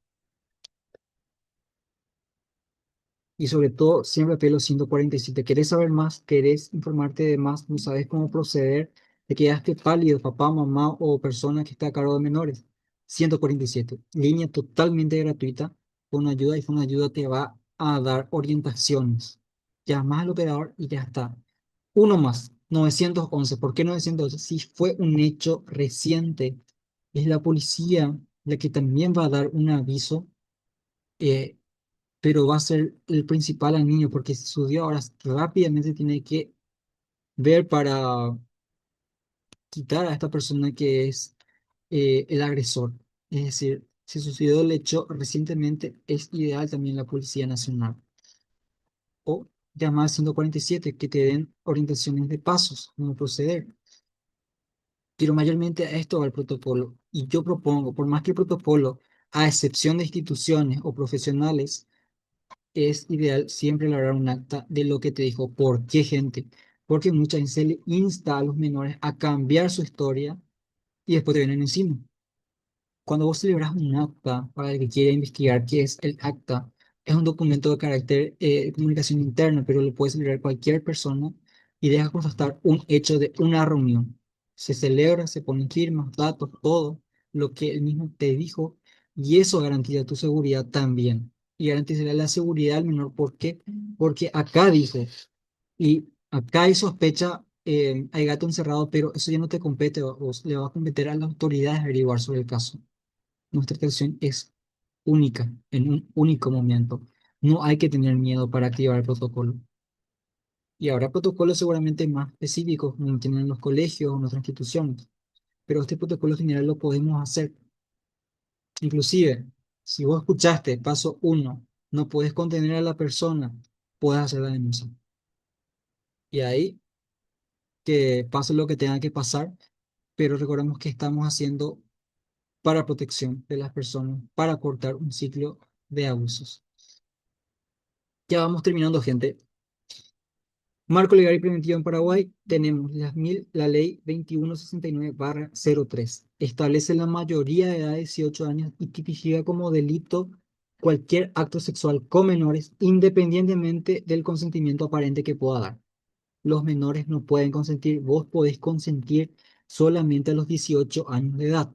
Y sobre todo, siempre apelo 147. ¿Querés saber más? ¿Querés informarte de más? ¿No sabes cómo proceder? ¿Te quedaste pálido, papá, mamá o persona que está a cargo de menores? 147. Línea totalmente gratuita. Con ayuda y con ayuda te va a dar orientaciones. Llamas al operador y ya está. Uno más. 911. ¿Por qué 911? Si fue un hecho reciente, es la policía la que también va a dar un aviso. eh, pero va a ser el principal al niño, porque si su ahora rápidamente tiene que ver para quitar a esta persona que es el agresor. Es decir, si sucedió el hecho recientemente, es ideal también la Policía Nacional. O llamar al 147 que te den orientaciones de pasos, cómo proceder. Pero mayormente a esto va el protocolo. Y yo propongo, por más que el protocolo, a excepción de instituciones o profesionales, es ideal siempre elaborar un acta de lo que te dijo. ¿Por qué, gente? Porque muchas veces se le insta a los menores a cambiar su historia y después te vienen encima. Cuando vos celebras un acta para el que quiere investigar qué es el acta, es un documento de carácter de comunicación interna, pero lo puede celebrar cualquier persona y deja constar un hecho de una reunión. Se celebra, se ponen firmas, datos, todo lo que él mismo te dijo y eso garantiza tu seguridad también. Y garantizará la seguridad al menor. ¿Por qué? Porque acá dice, y acá hay sospecha, hay gato encerrado, pero eso ya no te compete, le va a competir a las autoridades averiguar sobre el caso. Nuestra atención es única, en un único momento. No hay que tener miedo para activar el protocolo. Y habrá protocolos seguramente más específicos, como tienen los colegios o nuestras instituciones, pero este protocolo general lo podemos hacer. Inclusive, si vos escuchaste paso uno, no puedes contener a la persona, puedes hacer la denuncia. Y ahí que pase lo que tenga que pasar, pero recordemos que estamos haciendo para protección de las personas, para cortar un ciclo de abusos. Ya vamos terminando, gente. Marco legal y preventivo en Paraguay, tenemos la ley 2169-03. Establece la mayoría de edad de 18 años y tipifica como delito cualquier acto sexual con menores, independientemente del consentimiento aparente que pueda dar. Los menores no pueden consentir, vos podés consentir solamente a los 18 años de edad,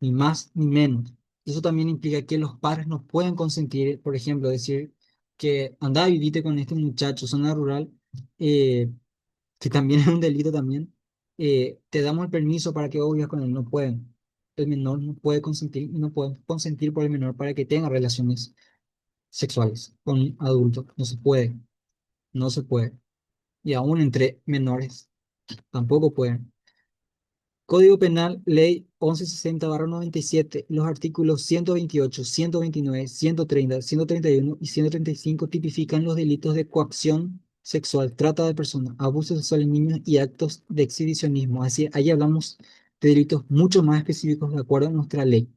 ni más ni menos. Eso también implica que los padres no pueden consentir, por ejemplo, decir que anda, vivite con este muchacho, zona rural, eh, que también es un delito también, te damos el permiso para que vos vivas con él, no pueden. El menor no puede consentir y no pueden consentir por el menor para que tenga relaciones sexuales con un adulto. No se puede, no se puede. Y aún entre menores tampoco pueden. Código Penal, Ley 1160-97, los artículos 128, 129, 130, 131 y 135 tipifican los delitos de coacción sexual, trata de personas, abuso sexual en niños y actos de exhibicionismo. Así, ahí hablamos de delitos mucho más específicos de acuerdo a nuestra ley.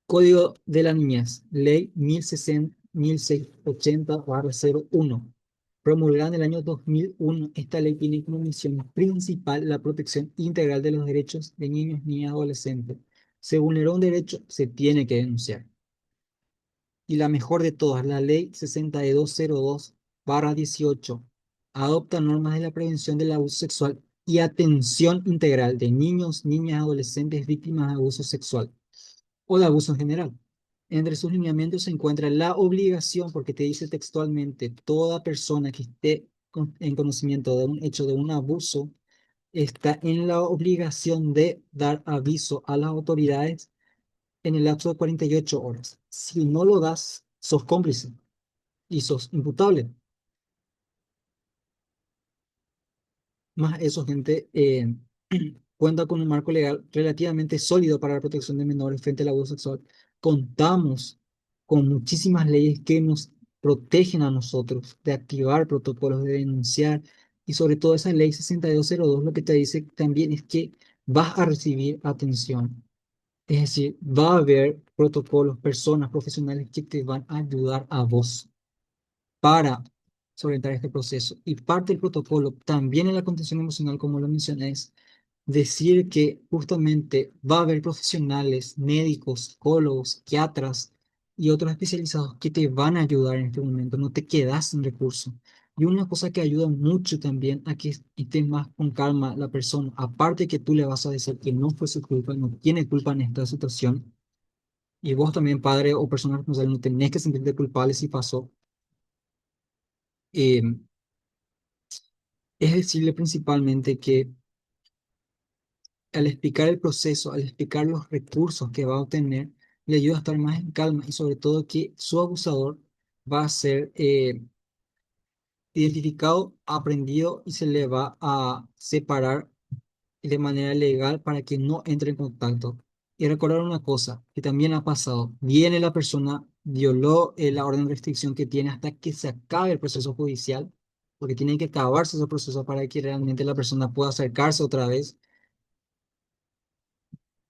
Código de la Niñez, Ley 1680-01. Promulgada en el año 2001, esta ley tiene como misión principal la protección integral de los derechos de niños, niñas y adolescentes. Se vulneró un derecho, se tiene que denunciar. Y la mejor de todas, la ley 6202-18, adopta normas de la prevención del abuso sexual y atención integral de niños, niñas y adolescentes víctimas de abuso sexual o de abuso en general. Entre sus lineamientos se encuentra la obligación, porque te dice textualmente, toda persona que esté en conocimiento de un hecho de un abuso está en la obligación de dar aviso a las autoridades en el lapso de 48 horas. Si no lo das, sos cómplice y sos imputable. Más eso, gente, cuenta con un marco legal relativamente sólido para la protección de menores frente al abuso sexual. Contamos con muchísimas leyes que nos protegen a nosotros de activar protocolos, de denunciar, y sobre todo esa ley 6202 lo que te dice también es que vas a recibir atención. Es decir, va a haber protocolos, personas profesionales que te van a ayudar a vos para solventar este proceso. Y parte del protocolo, también en la contención emocional, como lo mencioné, es decir que justamente va a haber profesionales, médicos, psicólogos, psiquiatras y otros especializados que te van a ayudar en este momento, no te quedas sin recursos. Y una cosa que ayuda mucho también a que esté más con calma la persona, aparte que tú le vas a decir que no fue su culpa, no tiene culpa en esta situación, y vos también, padre o persona responsable, no tenés que sentirte culpable si pasó. eh, Es decirle principalmente que al explicar el proceso, al explicar los recursos que va a obtener, le ayuda a estar más en calma y sobre todo que su abusador va a ser identificado, aprendido y se le va a separar de manera legal para que no entre en contacto. Y recordar una cosa que también ha pasado. Viene la persona, violó la orden de restricción que tiene hasta que se acabe el proceso judicial, porque tiene que acabarse ese proceso para que realmente la persona pueda acercarse otra vez,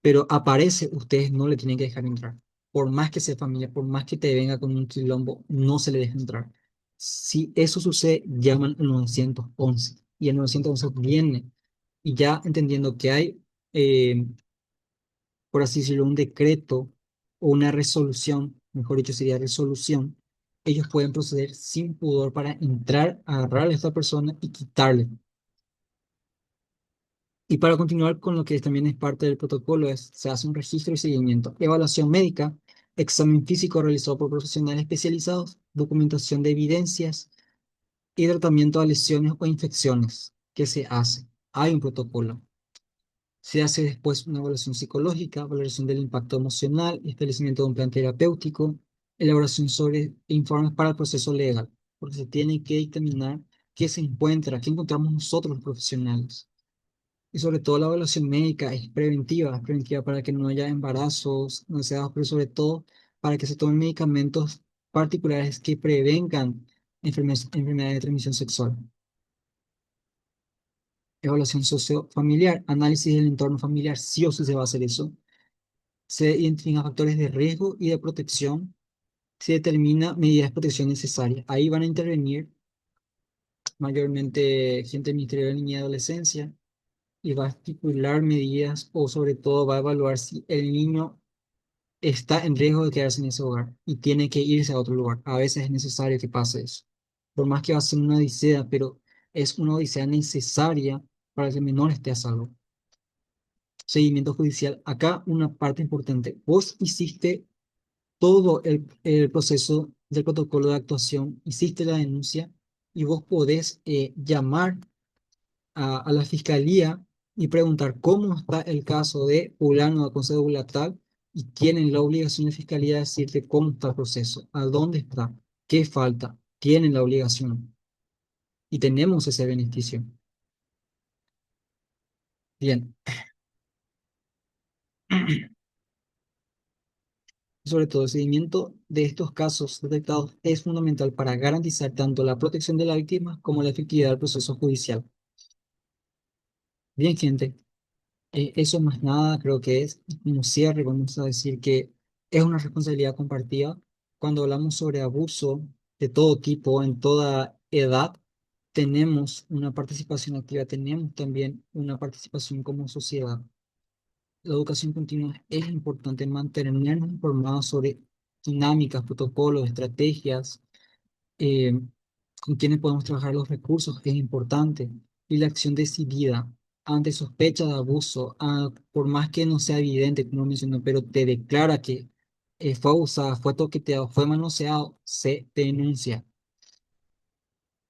pero aparece, ustedes no le tienen que dejar entrar. Por más que sea familia, por más que te venga con un quilombo, no se le deja entrar. Si eso sucede, llaman al 911 y el 911 viene y ya entendiendo que hay, por así decirlo, un decreto o una resolución, mejor dicho sería resolución, ellos pueden proceder sin pudor para entrar, agarrar a esta persona y quitarle. Y para continuar con lo que también es parte del protocolo, se hace un registro y seguimiento, evaluación médica, examen físico realizado por profesionales especializados, documentación de evidencias y tratamiento a lesiones o infecciones. ¿Qué se hace? Hay un protocolo. Se hace después una evaluación psicológica, valoración del impacto emocional, establecimiento de un plan terapéutico, elaboración sobre informes para el proceso legal, porque se tiene que dictaminar qué se encuentra, qué encontramos nosotros los profesionales. Y sobre todo la evaluación médica es preventiva para que no haya embarazos no deseados, pero sobre todo para que se tomen medicamentos particulares que prevengan enfermedades de transmisión sexual. Evaluación sociofamiliar, análisis del entorno familiar, sí o sí se va a hacer eso. Se identifican factores de riesgo y de protección, se determina medidas de protección necesarias. Ahí van a intervenir mayormente gente del Ministerio de Niñez y Adolescencia y va a estipular medidas o sobre todo va a evaluar si el niño está en riesgo de quedarse en ese hogar y tiene que irse a otro lugar. A veces es necesario que pase eso. Por más que va a ser una odisea, pero es una odisea necesaria para que el menor esté a salvo. Seguimiento judicial. Acá una parte importante. Vos hiciste todo el proceso del protocolo de actuación, hiciste la denuncia y vos podés llamar a la fiscalía y preguntar cómo está el caso de fulano con cédula tal y tienen la obligación de fiscalía de decirte cómo está el proceso, a dónde está, qué falta, tienen la obligación y tenemos ese beneficio. Bien, sobre todo el seguimiento de estos casos detectados es fundamental para garantizar tanto la protección de la víctima como la efectividad del proceso judicial. Bien, gente. Eso más nada, creo que es un cierre, vamos a decir que es una responsabilidad compartida. Cuando hablamos sobre abuso de todo tipo, en toda edad, tenemos una participación activa, tenemos también una participación como sociedad. La educación continua es importante mantenernos informados sobre dinámicas, protocolos, estrategias, eh, con quienes podemos trabajar los recursos es importante y la acción decidida ante sospecha de abuso, por más que no sea evidente, como mencionó, pero te declara que fue abusada, fue toqueteado, fue manoseado, se denuncia.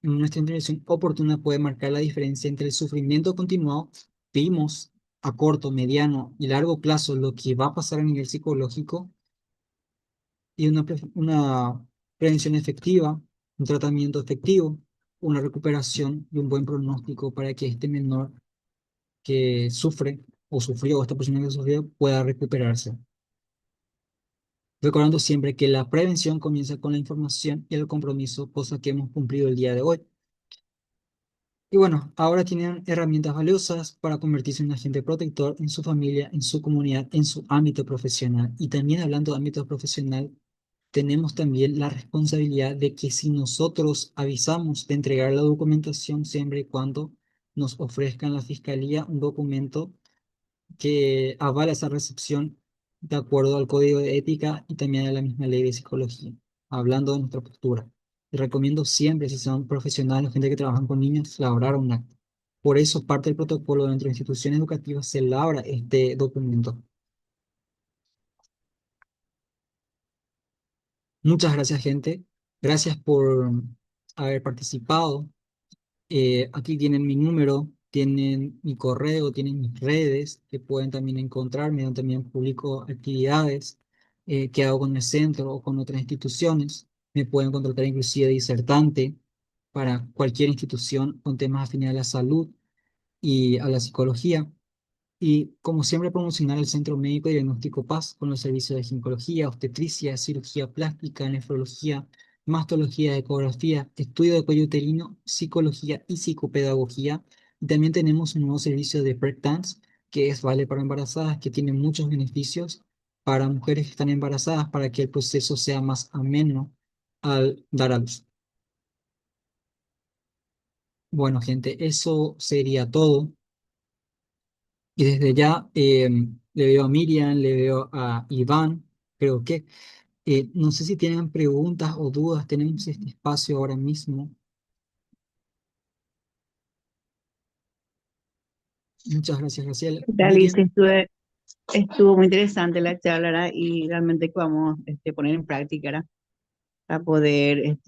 Nuestra intervención oportuna puede marcar la diferencia entre el sufrimiento continuado, vimos a corto, mediano y largo plazo lo que va a pasar a nivel psicológico y una prevención efectiva, un tratamiento efectivo, una recuperación y un buen pronóstico para que este menor que sufre o sufrió, o esta persona que sufrió, pueda recuperarse. Recordando siempre que la prevención comienza con la información y el compromiso, cosa que hemos cumplido el día de hoy. Y bueno, ahora tienen herramientas valiosas para convertirse en un agente protector en su familia, en su comunidad, en su ámbito profesional. Y también hablando de ámbito profesional, tenemos también la responsabilidad de que si nosotros avisamos de entregar la documentación siempre y cuando nos ofrezcan la fiscalía un documento que avala esa recepción de acuerdo al código de ética y también a la misma ley de psicología, hablando de nuestra postura. Y recomiendo siempre, si son profesionales o gente que trabajan con niños, elaborar un acta. Por eso, parte del protocolo dentro de instituciones educativas se elabora este documento. Muchas gracias, gente. Gracias por haber participado. Aquí tienen mi número, tienen mi correo, tienen mis redes, que pueden también encontrarme, donde también publico actividades que hago con el centro o con otras instituciones. Me pueden contratar inclusive de disertante para cualquier institución con temas afines a la salud y a la psicología. Y como siempre, promocionar el Centro Médico y Diagnóstico Paz con los servicios de ginecología, obstetricia, cirugía plástica, nefrología, mastología, ecografía, estudio de cuello uterino, psicología y psicopedagogía. Y también tenemos un nuevo servicio de break dance, que es vale para embarazadas, que tiene muchos beneficios para mujeres que están embarazadas para que el proceso sea más ameno al dar a luz. Bueno, gente, eso sería todo. Y desde ya le veo a Miriam, le veo a Iván, creo que. No sé si tienen preguntas o dudas, tenemos este espacio ahora mismo. Muchas gracias, Graciela. Alice, Miriam, estuvo muy interesante la charla, ¿verdad? Y realmente que vamos poner en práctica, ¿verdad? Para poder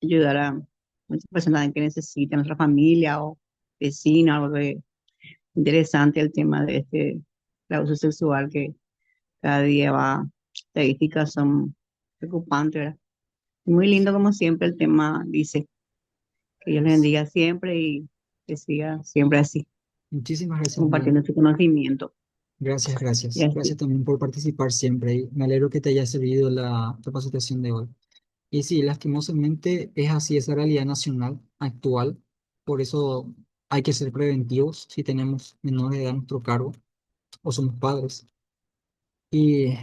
ayudar a muchas personas que necesitan, nuestra familia o vecinos, algo interesante el tema de el abuso sexual que cada día va, estadísticas son preocupantes, ¿verdad? Muy lindo como siempre el tema, dice, que Dios les bendiga siempre y que siga siempre así. Muchísimas gracias, compartiendo Belén. su conocimiento. Gracias, Y gracias. Gracias así. también por participar siempre y me alegro que te haya servido la capacitación de hoy. Y sí, lastimosamente es así, esa realidad nacional actual. Por eso hay que ser preventivos si tenemos menores de edad a nuestro cargo o somos padres. Y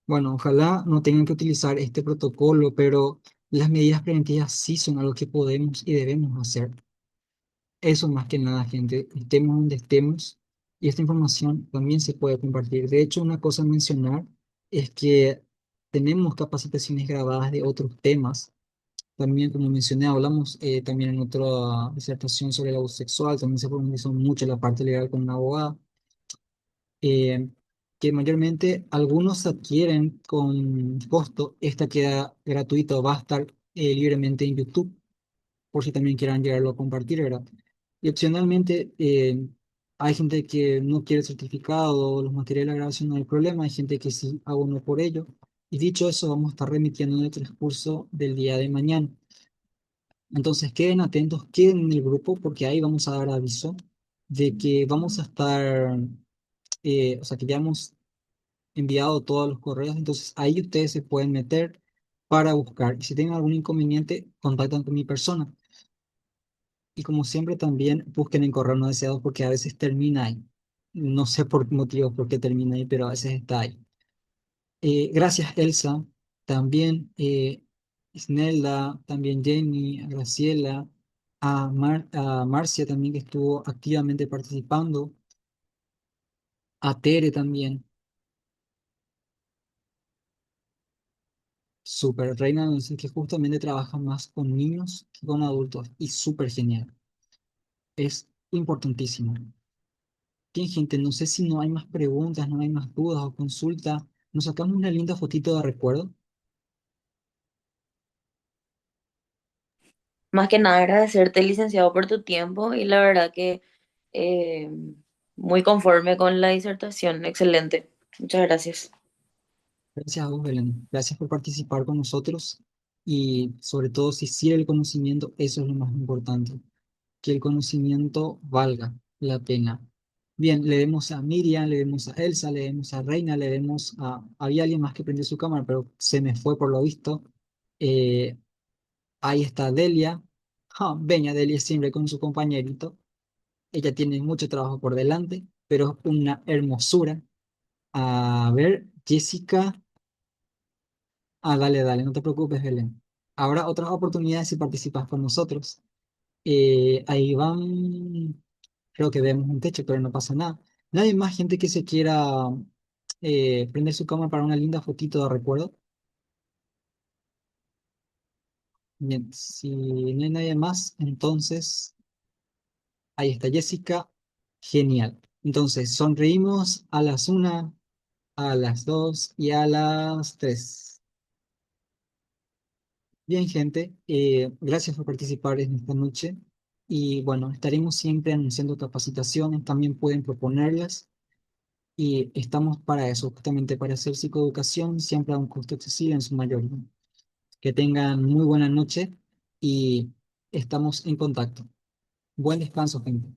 bueno, ojalá no tengan que utilizar este protocolo, pero las medidas preventivas sí son algo que podemos y debemos hacer. Eso más que nada, gente, estemos donde estemos y esta información también se puede compartir. De hecho, una cosa a mencionar es que tenemos capacitaciones grabadas de otros temas. También, como mencioné, hablamos también en otra disertación sobre el abuso sexual, también se profundizó mucho en la parte legal con una abogada, eh, que mayormente algunos se adquieren con costo, esta queda gratuita o va a estar libremente en YouTube por si también quieran llegarlo a compartir, ¿verdad? Y opcionalmente, hay gente que no quiere el certificado, los materiales de grabación no hay problema, hay gente que sí abonó por ello. Y dicho eso, vamos a estar remitiendo en el transcurso del día de mañana. Entonces, queden atentos, queden en el grupo, porque ahí vamos a dar aviso de que vamos a estar, o sea, que ya hemos enviado todos los correos, entonces ahí ustedes se pueden meter para buscar. Y si tienen algún inconveniente, contactan con mi persona. Y como siempre también busquen en correo no deseado porque a veces termina ahí. No sé por qué motivos por qué termina ahí, pero a veces está ahí. Gracias, Elsa. También Isnelda, también Jenny, a Graciela, a Marcia también que estuvo activamente participando, a Tere también. Súper, Reina, no sé, que justamente trabaja más con niños que con adultos y súper genial. Es importantísimo. Bien, gente, no sé si no hay más preguntas, no hay más dudas o consultas. Nos sacamos una linda fotito de recuerdo. Más que nada agradecerte, licenciado, por tu tiempo y la verdad que eh, muy conforme con la disertación. Excelente. Muchas gracias. Gracias a vos, Belén. Gracias por participar con nosotros y sobre todo si sirve el conocimiento, eso es lo más importante, que el conocimiento valga la pena. Bien, le vemos a Miriam, le vemos a Elsa, le vemos a Reina, le vemos a... Había alguien más que prendió su cámara, pero se me fue por lo visto. Eh, Ahí está Delia. Ah, Veña Delia siempre con su compañerito. Ella tiene mucho trabajo por delante, pero es una hermosura. A ver, Jessica. Ah, dale, dale, no te preocupes, Belén. Habrá otras oportunidades si participas con nosotros. Ahí van, creo que vemos un techo, pero no pasa nada. ¿Nadie más, gente que se quiera prender su cámara para una linda fotito de recuerdo? Bien, si no hay nadie más, entonces ahí está Jessica. Genial. Entonces, sonreímos a las 1, a las 2 y a las 3. Bien, gente, gracias por participar en esta noche y bueno, estaremos siempre anunciando capacitaciones, también pueden proponerlas y estamos para eso, justamente para hacer psicoeducación siempre a un costo accesible en su mayoría. Que tengan muy buena noche y estamos en contacto. Buen descanso, gente.